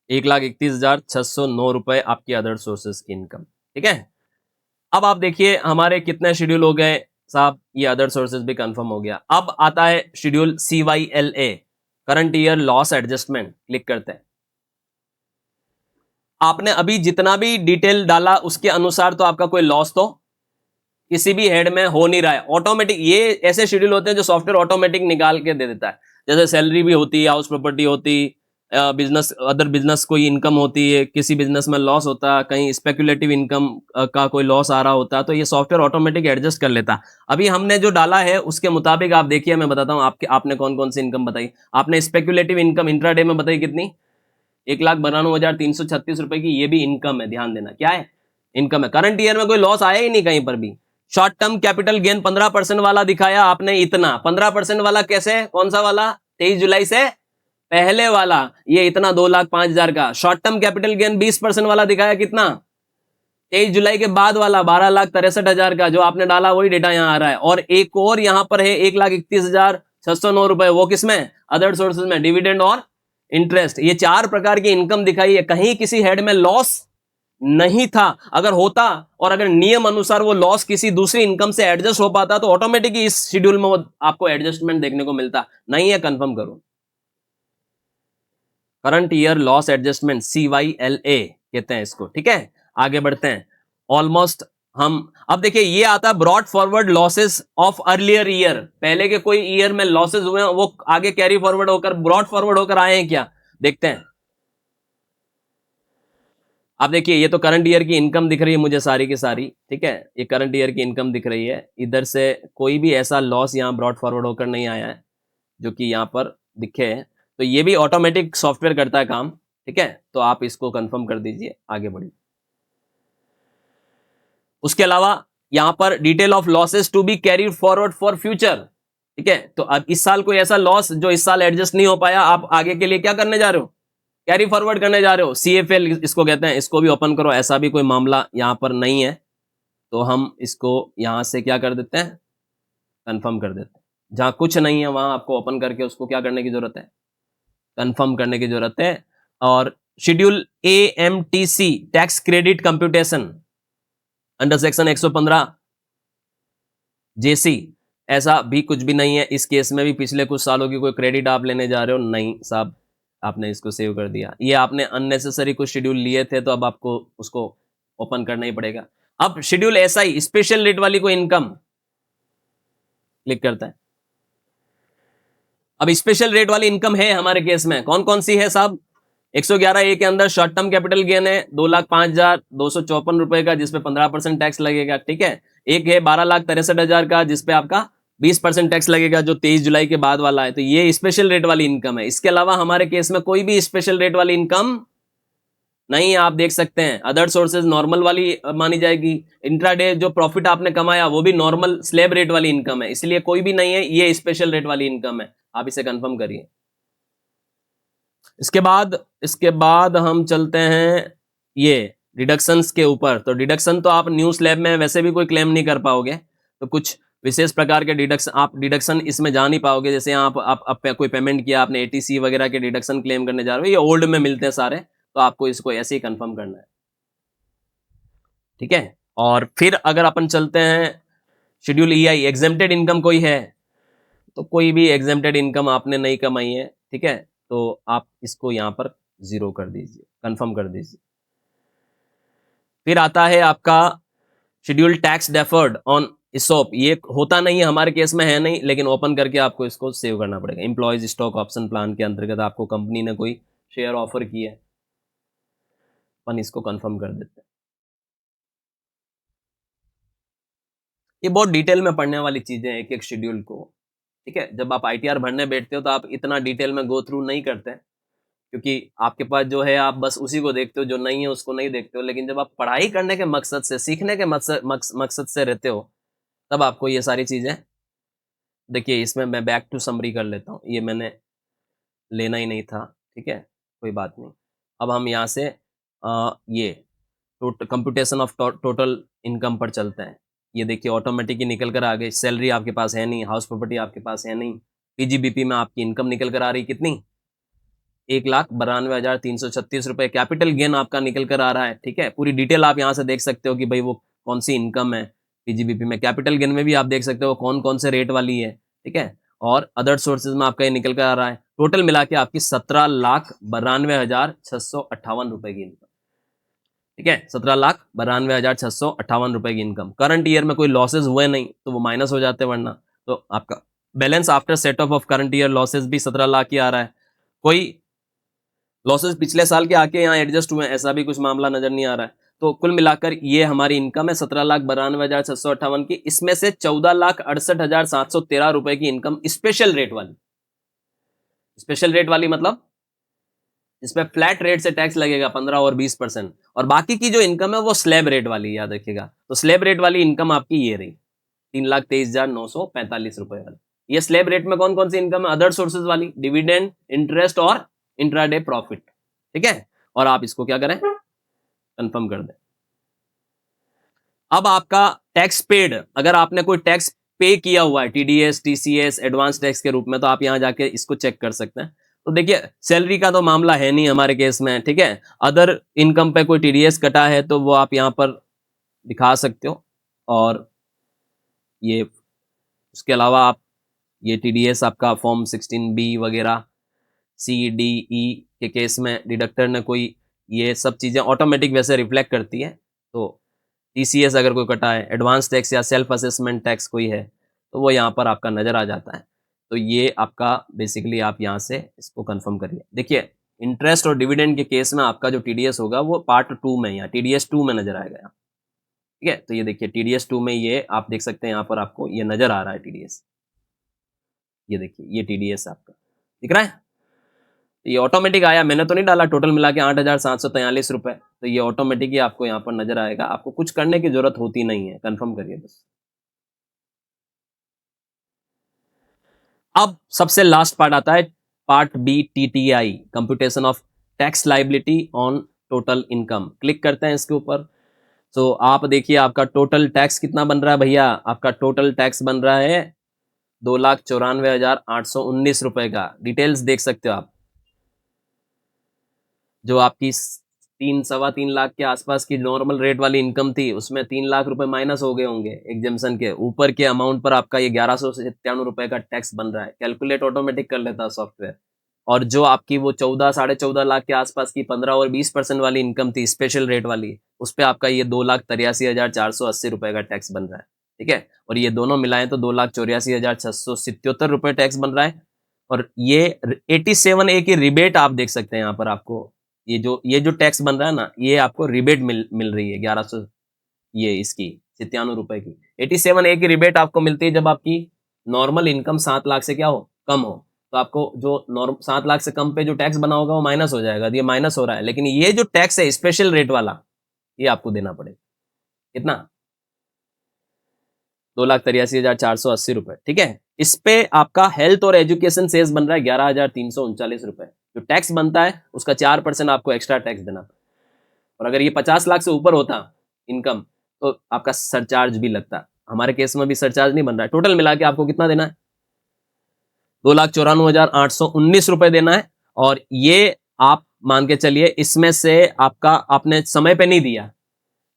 1,31,609 रुपए आपकी अदर सोर्सेज की इनकम, ठीक है। अब आप देखिए हमारे कितने शेड्यूल हो गए साहब, ये अदर सोर्सेज भी कंफर्म हो गया। अब आता है schedule CYLA, current year loss adjustment. Click करते हैं। आपने अभी जितना भी डिटेल डाला उसके अनुसार तो आपका कोई लॉस तो किसी भी हेड में हो नहीं रहा है। ऑटोमेटिक ये ऐसे शेड्यूल होते हैं जो सॉफ्टवेयर ऑटोमेटिक निकाल के दे देता है। जैसे सैलरी भी होती है, हाउस प्रॉपर्टी होती, बिजनेस, अदर बिजनेस कोई इनकम होती है, किसी बिजनेस में लॉस होता है, कहीं स्पेकुलेटिव इनकम का कोई लॉस आ रहा होता है, तो ये सॉफ्टवेयर ऑटोमेटिक एडजस्ट कर लेता। अभी हमने जो डाला है उसके मुताबिक आप देखिए, मैं बताता हूँ आपने कौन कौन सी इनकम बताई। आपने स्पेकुलेटिव इनकम इंट्राडे में बताई कितनी, 1,92,336 रुपए की, ये भी इनकम है, ध्यान देना, क्या है, इनकम है। करंट ईयर में कोई लॉस आया ही नहीं कहीं पर भी। शॉर्ट टर्म कैपिटल गेन 15% वाला दिखाया आपने, इतना 15% वाला कैसे, कौन सा वाला, 23 जुलाई से पहले वाला, ये इतना 2,05,000 का। शॉर्ट टर्म कैपिटल गेन 20% वाला दिखाया, कितना, 23 जुलाई के बाद वाला 12,63,000 का, जो आपने डाला वही डेटा यहां आ रहा है। और एक और यहां पर है 1,31,609 रुपए, वो किसमें, अदर सोर्सेज में, डिविडेंड और इंटरेस्ट। ये 4 प्रकार की इनकम दिखाई है, कहीं किसी हेड में लॉस नहीं था। अगर होता और अगर नियम अनुसार वो लॉस किसी दूसरी इनकम से एडजस्ट हो पाता तो ऑटोमेटिकली इस शेड्यूल में आपको एडजस्टमेंट देखने को मिलता। नहीं है, कंफर्म करो। Current year loss adjustment, CYLA कहते हैं इसको, ठीक है। आगे बढ़ते हैं। ऑलमोस्ट हम अब देखिए, ये आता है brought forward losses of earlier year, पहले के कोई ईयर में लॉसेस हुए हैं वो आगे कैरी फॉरवर्ड होकर, ब्रॉड फॉरवर्ड होकर आए हैं क्या, देखते हैं। अब देखिए, ये तो करंट ईयर की इनकम दिख रही है मुझे सारी की सारी, ठीक है, ये करंट ईयर की इनकम दिख रही है। इधर से कोई भी ऐसा लॉस यहाँ ब्रॉड फॉरवर्ड होकर नहीं आया है जो कि यहाँ पर दिखे। तो ये भी ऑटोमेटिक सॉफ्टवेयर करता है काम, ठीक है, तो आप इसको कंफर्म कर दीजिए, आगे बढ़िए। उसके अलावा यहां पर detail of losses to be carry forward for future, ठीक है। तो अब इस साल कोई ऐसा लॉस जो इस साल एडजस्ट नहीं हो पाया, आप आगे के लिए क्या करने जा रहे हो, कैरी फॉरवर्ड करने जा रहे हो, CFL इसको कहते हैं। इसको भी ओपन करो, ऐसा भी कोई मामला यहां पर नहीं है, तो हम इसको यहां से क्या कर देते हैं, कंफर्म कर देते हैं। जहां कुछ नहीं है वहां आपको ओपन करके उसको क्या करने की जरूरत है, कंफर्म करने की जरूरत है। और schedule AMTC tax credit computation under section 115 JC, ऐसा भी कुछ भी नहीं है इस केस में भी। पिछले कुछ सालों की कोई क्रेडिट आप लेने जा रहे हो, नहीं साहब, आपने इसको सेव कर दिया। ये आपने अननेसेसरी कुछ शेड्यूल लिए थे तो अब आपको उसको ओपन करना ही पड़ेगा। अब शेड्यूल SI स्पेशल रेट वाली कोई इनकम क्लिक करता है। अब स्पेशल रेट वाली इनकम है हमारे केस में, कौन कौन सी है साहब, 111A के अंदर शॉर्ट टर्म कैपिटल गेन है 2,05,254 रुपए का, जिसपे 15% टैक्स लगेगा, ठीक है। एक है 12,63,000 का, जिसपे आपका 20% टैक्स लगेगा, जो 23 जुलाई के बाद वाला है। तो ये स्पेशल रेट वाली इनकम है। इसके अलावा हमारे केस में कोई भी स्पेशल रेट वाली इनकम नहीं है, आप देख सकते हैं। अदर सोर्सेज नॉर्मल वाली मानी जाएगी। इंट्राडे जो प्रॉफिट आपने कमाया वो भी नॉर्मल स्लैब रेट वाली इनकम है, इसलिए कोई भी नहीं है, ये स्पेशल रेट वाली इनकम है। आप इसे कंफर्म करिए। इसके बाद हम चलते हैं ये डिडक्शंस के ऊपर। तो डिडक्शन तो आप न्यू स्लैब में वैसे भी कोई क्लेम नहीं कर पाओगे, तो कुछ विशेष प्रकार के डिडक्शन इसमें जा नहीं पाओगे। जैसे आप कोई पेमेंट किया, आपने ATC वगैरह के डिडक्शन क्लेम करने जा रहे हो, ये ओल्ड में मिलते हैं सारे, तो आपको इसको ऐसे ही कंफर्म करना है, ठीक है। और फिर अगर अपन चलते हैं शेड्यूल EI एग्जेम्प्टेड इनकम कोई है, तो कोई भी एग्जेम्प्टेड इनकम आपने नहीं कमाई है, ठीक है, तो आप इसको यहां पर 0 कर दीजिए, कंफर्म कर दीजिए। फिर आता है आपका schedule tax deferred on ESOP, ये होता नहीं है हमारे केस में, है नहीं, लेकिन ओपन करके आपको इसको सेव करना पड़ेगा। एम्प्लॉयज स्टॉक ऑप्शन प्लान के अंतर्गत आपको कंपनी ने कोई शेयर ऑफर की है, अपन इसको कंफर्म कर देते हैं। ये बहुत डिटेल में पढ़ने वाली चीजें हैं एक एक शेड्यूल को, ठीक है। जब आप ITR भरने बैठते हो तो आप इतना डिटेल में गो थ्रू नहीं करते, क्योंकि आपके पास जो है आप बस उसी को देखते हो, जो नहीं है उसको नहीं देखते हो। लेकिन जब आप पढ़ाई करने के मकसद से, सीखने के मकसद से रहते हो, तब आपको ये सारी चीजें, देखिए इसमें मैं बैक टू समरी कर लेता हूँ, ये मैंने लेना ही नहीं था, ठीक है, कोई बात नहीं। अब हम यहाँ से ये कंप्यूटेशन ऑफ टोटल इनकम पर चलते हैं। ये देखिए ऑटोमेटिक ही निकल कर आ गई। सैलरी आपके पास है नहीं, हाउस प्रॉपर्टी आपके पास है नहीं, PGBP में आपकी इनकम निकल कर आ रही कितनी, 1,92,336 रुपए। कैपिटल गेन आपका निकल कर आ रहा है, ठीक है। पूरी डिटेल आप यहाँ से देख सकते हो कि भाई वो कौन सी इनकम है PGBP में। कैपिटल गेन में भी आप देख सकते हो कौन कौन से रेट वाली है, ठीक है। और अदर सोर्सेज में आपका ये निकल कर आ रहा है। टोटल मिला के आपकी 17,92,658 रुपए की इनकम, ठीक है, 17,92,658 रुपए की इनकम। करंट ईयर में कोई लॉसेज हुए नहीं तो वो माइनस हो जाते, वरना तो आपका balance after set of current year losses भी 17 लाख की आ रहा है। कोई लॉसेस पिछले साल के आके यहाँ एडजस्ट हुए हैं, ऐसा भी कुछ मामला नजर नहीं आ रहा है। तो कुल मिलाकर ये हमारी इनकम है 17,92,658 की। इसमें से 14,68,713 रुपए की इनकम स्पेशल रेट वाली। स्पेशल रेट वाली मतलब इस पे फ्लैट रेट से टैक्स लगेगा 15 और 20%, और बाकी की जो इनकम है वो स्लैब रेट वाली, याद रखिएगा। तो स्लैब रेट वाली इनकम आपकी ये रही 3,23,945 रुपए वाली। ये स्लैब रेट में कौन कौन सी इनकम है? अदर सोर्सेज वाली, डिविडेंड, इंटरेस्ट और इंट्राडे प्रॉफिट। ठीक है, और आप इसको क्या करें, कंफर्म कर दें। अब आपका टैक्स पेड, अगर आपने कोई टैक्स पे किया हुआ है टीडीएस, टीसीएस, एडवांस टैक्स के रूप में, तो आप यहां जाके इसको चेक कर सकते हैं। तो देखिए सैलरी का तो मामला है नहीं हमारे केस में, ठीक है। अदर इनकम पे कोई टीडीएस कटा है तो वो आप यहां पर दिखा सकते हो, और ये उसके अलावा आप ये टीडीएस आपका फॉर्म 16B वगैरह, CDE के केस में डिडक्टर ने कोई, ये सब चीज़ें ऑटोमेटिक वैसे रिफ्लेक्ट करती है। तो टीसीएस अगर कोई कटा है, एडवांस टैक्स या सेल्फ असेसमेंट टैक्स कोई है, तो वो यहाँ पर आपका नज़र आ जाता है। तो ये आपका बेसिकली आप यहाँ से इसको कंफर्म करिए। देखिए इंटरेस्ट और डिविडेंड के केस में आपका जो टीडीएस होगा वो पार्ट 2 में, या TDS 2 में नजर आएगा यहाँ। ठीक है, तो ये देखिए TDS 2 में ये आप देख सकते हैं, यहाँ पर आपको ये नजर आ रहा है TDS। ये देखिए ये TDS आपका दिख रहा है, ये ऑटोमेटिक आया, मैंने तो नहीं डाला। टोटल मिला के 8,743 रुपए, तो ये ऑटोमेटिक ही आपको यहाँ पर नजर आएगा। आपको कुछ करने की जरूरत होती नहीं है, कंफर्म करिए बस। अब सबसे लास्ट पार्ट आता है part B, TTI, computation of tax liability on total income. Click करते हैं इसके ऊपर। तो आप देखिए आपका टोटल टैक्स कितना बन रहा है भैया, आपका टोटल टैक्स बन रहा है 2,94,819 रुपए का। डिटेल्स देख सकते हो आप। जो आपकी 3-3.25 लाख के आसपास की नॉर्मल रेट वाली इनकम थी, उसमें 3 लाख रुपए माइनस हो गए होंगे एग्जेम्पशन के। ऊपर के अमाउंट पर आपका ये 1,197 रुपए का टैक्स बन रहा है। कैलकुलेट ऑटोमेटिक कर लेता है सॉफ्टवेयर। और जो आपकी वो 14-14.5 लाख के आसपास की 15 और 20% वाली इनकम थी स्पेशल रेट वाली, उस पर आपका ये 2,83,480 रुपए का टैक्स बन रहा है। ठीक है, और ये दोनों मिलाएं तो 2,84,677 रुपए टैक्स बन रहा है। और ये 87A की रिबेट आप देख सकते हैं यहाँ पर। आपको ये जो टैक्स बन रहा है ना, ये आपको रिबेट मिल रही है 1100 ये इसकी 97 रुपए की। 87A की रिबेट आपको मिलती है जब आपकी नॉर्मल इनकम 7 लाख से क्या हो, कम हो। तो आपको जो 7 लाख से कम पे जो टैक्स बना होगा वो माइनस हो जाएगा। ये माइनस हो रहा है, लेकिन ये जो टैक्स है स्पेशल रेट वाला, ये आपको देना पड़ेगा। कितना? 2,83,480 रुपए। ठीक है, इस पे आपका हेल्थ और एजुकेशन सेस बन रहा है 11,339 रुपए। जो टैक्स बनता है उसका 4% आपको एक्स्ट्रा टैक्स देना पड़ता है। और अगर ये 50 लाख से ऊपर होता इनकम, तो आपका सरचार्ज भी लगता। हमारे केस में भी सरचार्ज नहीं बन रहा है। टोटल मिला के आपको कितना देना है? 2,94,819 रुपए देना है। और ये आप मान के चलिए, इसमें से आपका आपने समय पे नहीं दिया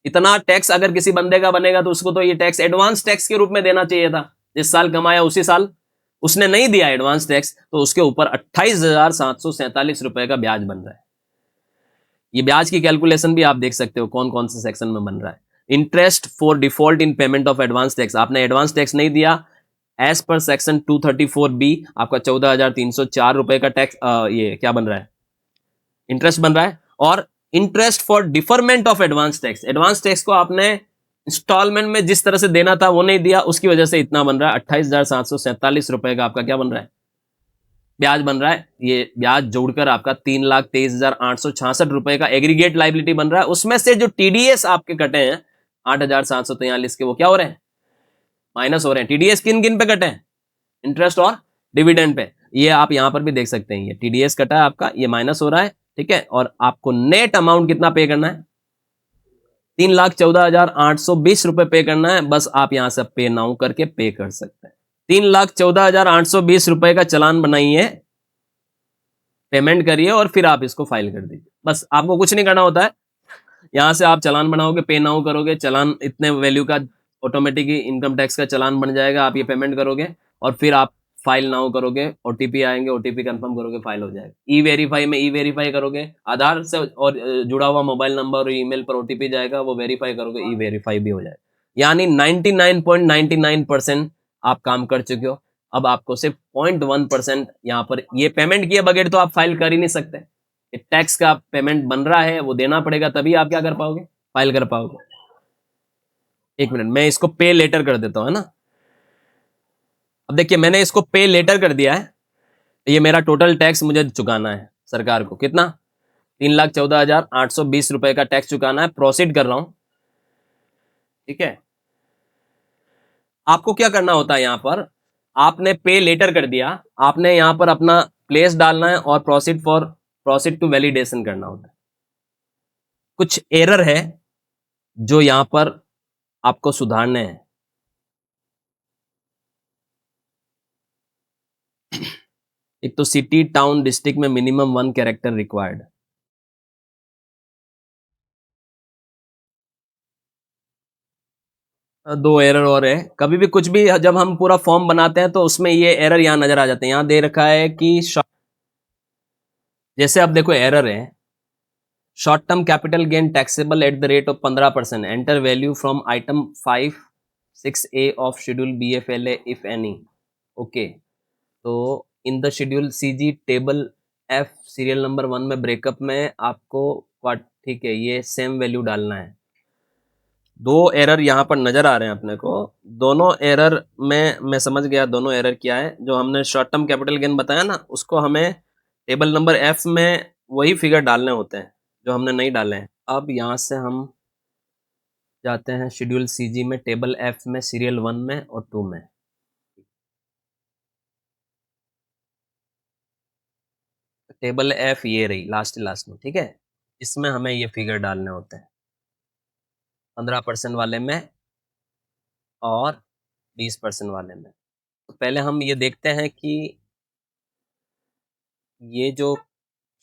इतना टैक्स। अगर किसी बंदे का बनेगा तो उसको तो ये टैक्स एडवांस टैक्स के रूप में देना चाहिए था। जिस साल कमाया उसी साल उसने नहीं दिया एडवांस टैक्स, तो उसके ऊपर 28,747 रुपए का ब्याज बन रहा है। ये ब्याज की कैलकुलेशन भी आप देख सकते हो कौन कौन से सेक्शन में बन रहा है। Interest for default in payment of advance tax, आपने एडवांस टैक्स नहीं दिया, एज पर सेक्शन 234B आपका 14,304 रुपए का टैक्स ये क्या बन रहा है, इंटरेस्ट बन रहा है। और interest for deferment of advance tax, advance tax को आपने इंस्टॉलमेंट में जिस तरह से देना था वो नहीं दिया, उसकी वजह से इतना बन रहा है 28,747 रुपए का आपका क्या बन रहा है, ब्याज बन रहा है। ये ब्याज जोड़कर आपका 3,23,866 रुपए का एग्रीगेट लाइबिलिटी बन रहा है। उसमें से जो टीडीएस आपके कटे हैं 8,743 के, वो क्या हो रहे हैं, माइनस हो रहे हैं। टीडीएस किन किन पे कटे हैं, इंटरेस्ट और डिविडेंड पे। ये आप यहां पर भी देख सकते हैं, ये टीडीएस कटा है आपका, ये माइनस हो रहा है। ठीक है, और आपको नेट अमाउंट कितना पे करना है, 3,14,820 रुपए पे करना है। बस आप यहां से पे नाउ करके पे कर सकते हैं। 3,14,820 रुपए का चालान बनाइए, पेमेंट करिए और फिर आप इसको फाइल कर दीजिए। बस आपको कुछ नहीं करना होता है। यहां से आप चालान बनाओगे, पे नाउ करोगे, चालान इतने वैल्यू का ऑटोमेटिक इनकम टैक्स का चालान बन जाएगा। आप ये पेमेंट करोगे और फिर आप फाइल नाउ करोगे, ओटीपी आएंगे, ओटीपी कंफर्म करोगे, फाइल हो जाएगा। ई वेरीफाई में ई वेरीफाई करोगे, आधार से और जुड़ा हुआ मोबाइल नंबर और ईमेल पर ओटीपी जाएगा, वो वेरीफाई करोगे, ई वेरीफाई भी हो जाएगा। यानी 99.99% आप काम कर चुके हो। अब आपको सिर्फ 0.1% यहाँ पर ये पेमेंट किए बगैर तो आप फाइल कर ही नहीं सकते। ये टैक्स का पेमेंट बन रहा है, वो देना पड़ेगा, तभी आप क्या कर पाओगे, फाइल कर पाओगे। एक मिनट, मैं इसको पे लेटर कर देता हूँ, है ना। अब देखिए मैंने इसको पे लेटर कर दिया है। ये मेरा टोटल टैक्स मुझे चुकाना है सरकार को, कितना, 3,14,820 रुपए का टैक्स चुकाना है। प्रोसीड कर रहा हूं, ठीक है। आपको क्या करना होता है, यहां पर आपने पे लेटर कर दिया, आपने यहां पर अपना प्लेस डालना है और प्रोसीड टू वैलिडेशन करना होता है। कुछ एरर है जो यहां पर आपको सुधारने हैं। एक तो सिटी टाउन डिस्ट्रिक्ट में मिनिमम 1 कैरेक्टर रिक्वायर्ड। दो एरर और है। कभी भी कुछ भी जब हम पूरा फॉर्म बनाते हैं तो उसमें ये एरर यहाँ नजर आ जाते हैं। यहाँ दे रखा है कि जैसे अब देखो एरर है, short term capital gain taxable at the rate of 15%, enter value from item 5(6)(a) of schedule BFLA if any. Okay, तो in the schedule CG table F serial number 1 में ब्रेकअप में आपको ठीक है, ये सेम वैल्यू डालना है। दो एरर यहाँ पर नजर आ रहे हैं अपने को। दोनों एरर में मैं समझ गया दोनों एरर क्या है। जो हमने शॉर्ट टर्म कैपिटल गेन बताया ना, उसको हमें टेबल नंबर F में वही फिगर डालने होते हैं जो हमने नहीं डाले हैं। अब यहाँ से हम जाते हैं शेड्यूल CG में, टेबल F में, सीरियल 1 में और 2 में। टेबल F ये रही लास्ट में, ठीक है। इसमें हमें ये फिगर डालने होते हैं 15% वाले में और 20% वाले में। तो पहले हम ये देखते हैं कि ये जो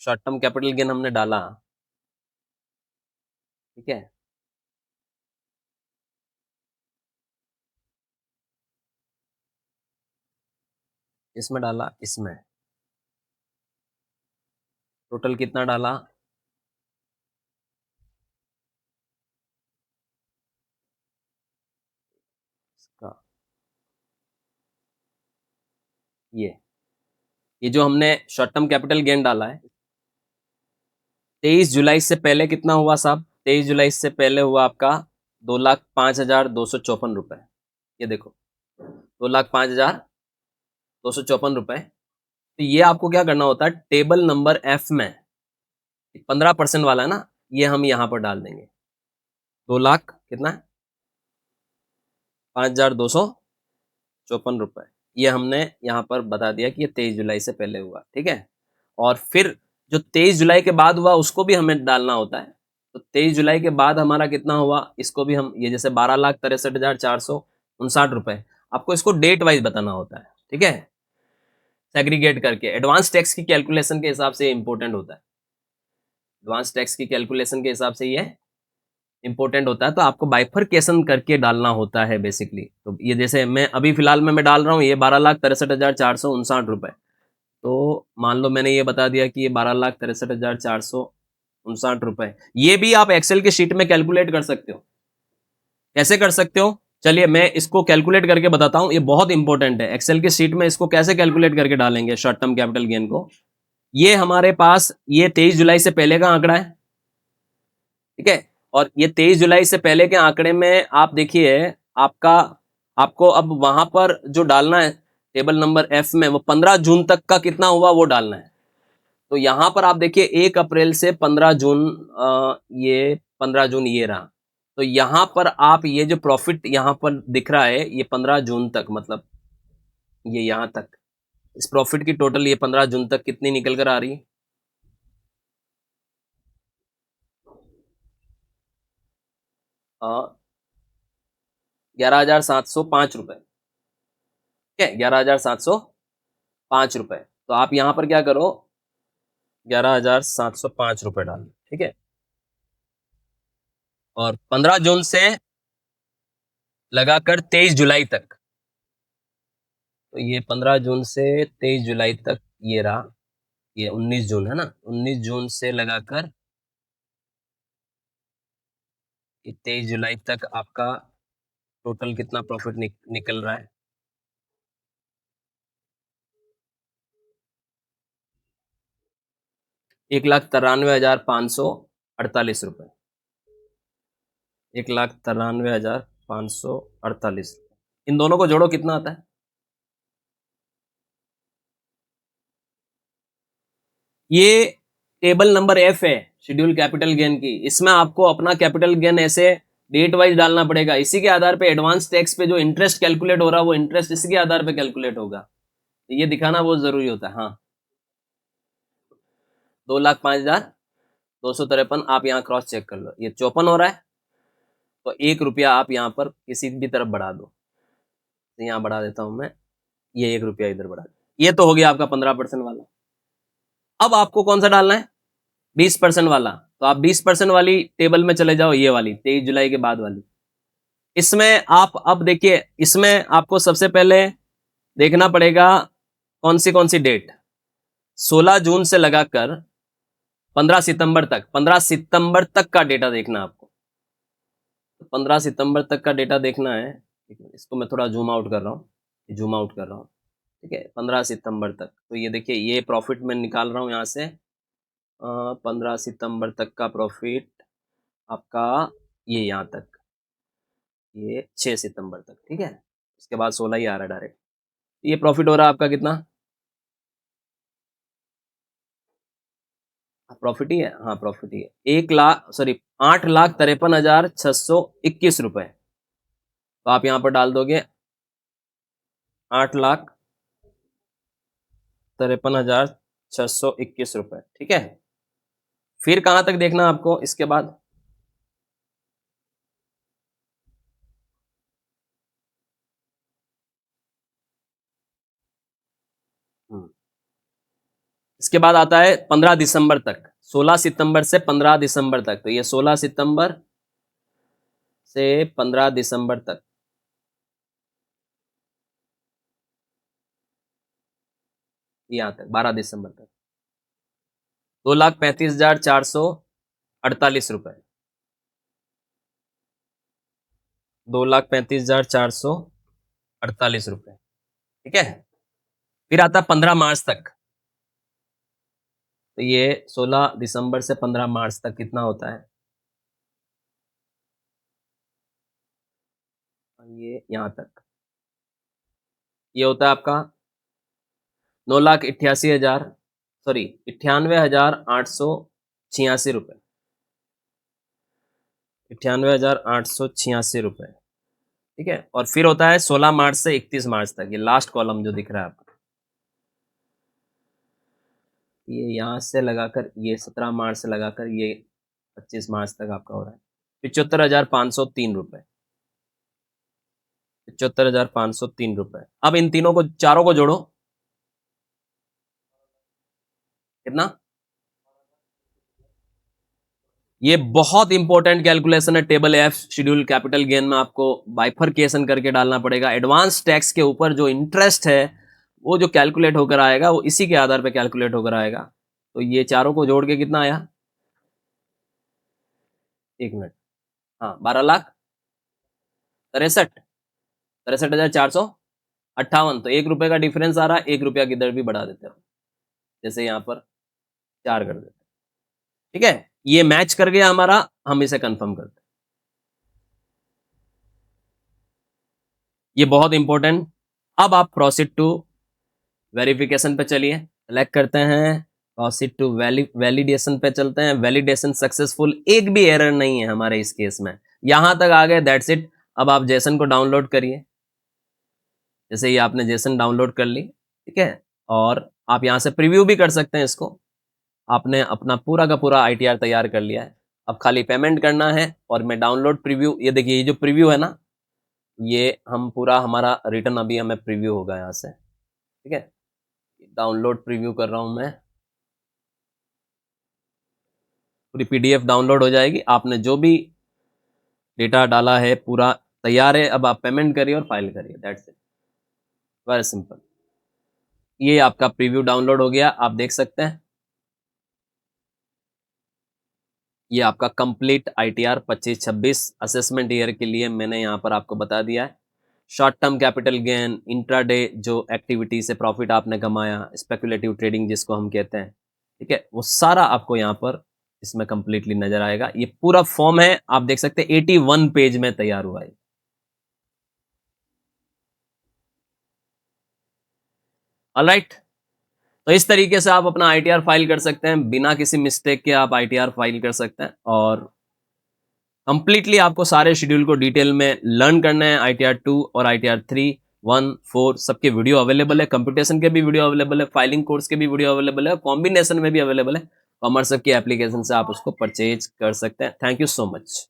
शॉर्ट टर्म कैपिटल गेन हमने डाला, ठीक है, इसमें डाला, इसमें टोटल कितना डाला, इसका ये जो हमने शॉर्ट टर्म कैपिटल गेन डाला है 23 जुलाई से पहले कितना हुआ साहब, 23 जुलाई से पहले हुआ आपका 2,05,254 रुपए। ये देखो 2,05,254 रुपए। तो ये आपको क्या करना होता है, टेबल नंबर F में 15% वाला है ना, ये हम यहाँ पर डाल देंगे। 2,00,000 कितना है, 5,254 रुपए। ये हमने यहाँ पर बता दिया कि ये 23 जुलाई से पहले हुआ, ठीक है। और फिर जो 23 जुलाई के बाद हुआ उसको भी हमें डालना होता है। तो 23 जुलाई के बाद हमारा कितना हुआ, इसको भी हम, ये जैसे 12,63,459 रुपए, आपको इसको डेट वाइज बताना होता है, ठीक है, सेग्रीगेट करके। एडवांस टैक्स की कैलकुलेशन के हिसाब से इंपॉर्टेंट होता है। एडवांस टैक्स की कैलकुलेशन के हिसाब से ये इंपॉर्टेंट होता है। तो आपको बाइफरकेशन करके डालना होता है बेसिकली। तो ये जैसे मैं अभी फिलहाल में मैं डाल रहा हूँ ये 12,63,459 रुपए। तो मान लो मैंने ये बता दिया कि ये 12,63,459 रुपए, ये भी आप एक्सेल के शीट में कैलकुलेट कर सकते हो। कैसे कर सकते हो, चलिए मैं इसको कैलकुलेट करके बताता हूं। ये बहुत इंपॉर्टेंट है, एक्सेल के शीट में इसको कैसे कैलकुलेट करके डालेंगे शॉर्ट टर्म कैपिटल गेन को। ये हमारे पास ये 23 जुलाई से पहले का आंकड़ा है, ठीक है। और ये 23 जुलाई से पहले के आंकड़े में आप देखिए, आपका आपको अब वहां पर जो डालना है टेबल नंबर F में, वो 15 जून तक का कितना हुआ वो डालना है। तो यहां पर आप देखिए 1 अप्रैल से 15 जून, ये 15 जून ये रहा। तो यहां पर आप ये जो प्रॉफिट यहां पर दिख रहा है ये 15 जून तक, मतलब ये यहां तक, इस प्रॉफिट की टोटल ये 15 जून तक कितनी निकल कर आ रही है, 11,705 रुपए, ठीक है, 11,705 रुपए। तो आप यहां पर क्या करो, 11,705 रुपए डालो, ठीक है। और 15 जून से लगाकर 23 जुलाई तक, तो ये 15 जून से 23 जुलाई तक ये रहा, ये 19 जून है ना, 19 जून से लगाकर 23 जुलाई तक आपका टोटल कितना प्रॉफिट निकल रहा है, 1,93,548 रुपये, 1,93,548। इन दोनों को जोड़ो कितना आता है? ये टेबल नंबर एफ है शेड्यूल कैपिटल गेन की। इसमें आपको अपना कैपिटल गेन ऐसे डेट वाइज डालना पड़ेगा। इसी के आधार पे एडवांस टैक्स पे जो इंटरेस्ट कैलकुलेट हो रहा है वो इंटरेस्ट इसी के आधार पे कैलकुलेट होगा। तो ये दिखाना बहुत जरूरी होता है। हाँ, 2,05,253 आप यहाँ क्रॉस चेक कर लो। ये 54 हो रहा है, तो 1 रुपया आप यहाँ पर किसी भी तरफ बढ़ा दो। तो यहाँ बढ़ा देता हूं मैं, ये 1 रुपया इधर बढ़ा दो। ये तो हो गया आपका 15% वाला। अब आपको कौन सा डालना है? 20% वाला। तो आप 20% वाली टेबल में चले जाओ, ये वाली 23 जुलाई के बाद वाली। इसमें आप अब देखिए, इसमें आपको सबसे पहले देखना पड़ेगा कौन सी डेट। 16 जून से लगाकर 15 सितंबर तक, 15 सितंबर तक का डेटा देखना आपको। 15 सितंबर तक का डेटा देखना है। इसको मैं थोड़ा जूम आउट कर रहा हूँ, जूम आउट कर रहा हूँ, ठीक है। 15 सितंबर तक, तो ये देखिए ये प्रॉफिट मैं निकाल रहा हूँ यहाँ से। 15 सितंबर तक का प्रॉफिट आपका ये यहाँ तक, ये 6 सितंबर तक, ठीक है। इसके बाद 16 ही आ रहा है डायरेक्ट। ये प्रॉफिट हो रहा है आपका कितना? प्रॉफिट ही है, हाँ प्रॉफिट ही है। 8,53,621 रुपए। तो आप यहाँ पर डाल दोगे 8,53,621 रुपए, ठीक है। फिर कहां तक देखना आपको इसके बाद? इसके बाद आता है 15 दिसंबर तक। 16 सितंबर से 15 दिसंबर तक। तो ये 16 सितंबर से 15 दिसंबर तक, यहाँ तक 12 दिसंबर तक 2,35,448 रुपए, 2,35,448 रुपए, ठीक है। फिर आता 15 मार्च तक। तो ये 16 दिसंबर से 15 मार्च तक कितना होता है? ये यहाँ तक ये होता है आपका 9,88,000, सॉरी 98,886 रुपए, 98,886 रुपए, ठीक है। और फिर होता है 16 मार्च से 31 मार्च तक। ये लास्ट कॉलम जो दिख रहा है आपको, ये यहाँ से लगाकर ये 17 मार्च से लगाकर ये 25 मार्च तक आपका हो रहा है 75,503 रुपए, 75,503 रुपए। अब इन तीनों को, चारों को जोड़ो, कितना? ये बहुत इंपॉर्टेंट कैलकुलेशन है। Table F schedule capital gain में आपको बाइफरकेशन करके डालना पड़ेगा। एडवांस टैक्स के ऊपर जो इंटरेस्ट है वो जो कैलकुलेट होकर आएगा वो इसी के आधार पर कैलकुलेट होकर आएगा। तो ये चारों को जोड़ के कितना आया? एक मिनट, हाँ 12,63,63,458। तो 1 रुपए का डिफरेंस आ रहा है, 1 रुपया किधर भी बढ़ा देते हो, जैसे यहाँ पर 4 कर देते, ठीक है। ये मैच कर गया हमारा, हम इसे कंफर्म करते हैं। ये बहुत इंपॉर्टेंट। अब आप प्रोसीड टू वेरिफिकेशन पे चलिए, सेलेक्ट करते हैं, प्रोसीड टू वैलिडेशन पे चलते हैं। वैलिडेशन सक्सेसफुल, एक भी एरर नहीं है हमारे इस केस में। यहां तक आ गए, दैट्स इट। अब आप जेसन को डाउनलोड करिए। जैसे ये आपने जेसन डाउनलोड कर ली, ठीक है। और आप यहां से प्रीव्यू भी कर सकते हैं इसको। आपने अपना पूरा का पूरा आईटीआर तैयार कर लिया है। अब खाली पेमेंट करना है और मैं डाउनलोड प्रीव्यू, ये देखिए ये जो प्रीव्यू है ना, ये हम पूरा हमारा रिटर्न अभी हमें प्रीव्यू होगा यहाँ से, ठीक है। डाउनलोड प्रीव्यू कर रहा हूं मैं, पूरी पीडीएफ डाउनलोड हो जाएगी। आपने जो भी डेटा डाला है पूरा तैयार है। अब आप पेमेंट करिए और फाइल करिए, दैट्स इट, वेरी सिंपल। ये आपका प्रीव्यू डाउनलोड हो गया, आप देख सकते हैं। ये आपका कंप्लीट आईटीआर 25-26 असेसमेंट ईयर के लिए मैंने यहाँ पर आपको बता दिया है। Short term capital gain, intraday जो एक्टिविटी से प्रॉफिट आपने कमाया, स्पेकुलेटिव ट्रेडिंग जिसको हम कहते हैं, ठीक है, वो सारा आपको यहाँ पर इसमें कंप्लीटली नजर आएगा। ये पूरा फॉर्म है, आप देख सकते हैं 81 पेज में तैयार हुआ है। ऑलराइट, तो इस तरीके से आप अपना आईटीआर फाइल कर सकते हैं, बिना किसी मिस्टेक के आप आईटीआर फाइल कर सकते हैं। और कंप्लीटली आपको सारे शेड्यूल को डिटेल में लर्न करना है। आईटीआर 2 और आईटीआर 3, 1, 4 सबके वीडियो अवेलेबल है, कंप्यूटेशन के भी वीडियो अवेलेबल है, फाइलिंग कोर्स के भी वीडियो अवेलेबल है, कॉम्बिनेशन में भी अवेलेबल है। कॉमर्स की एप्लीकेशन से आप उसको परचेज कर सकते हैं। Thank you so much.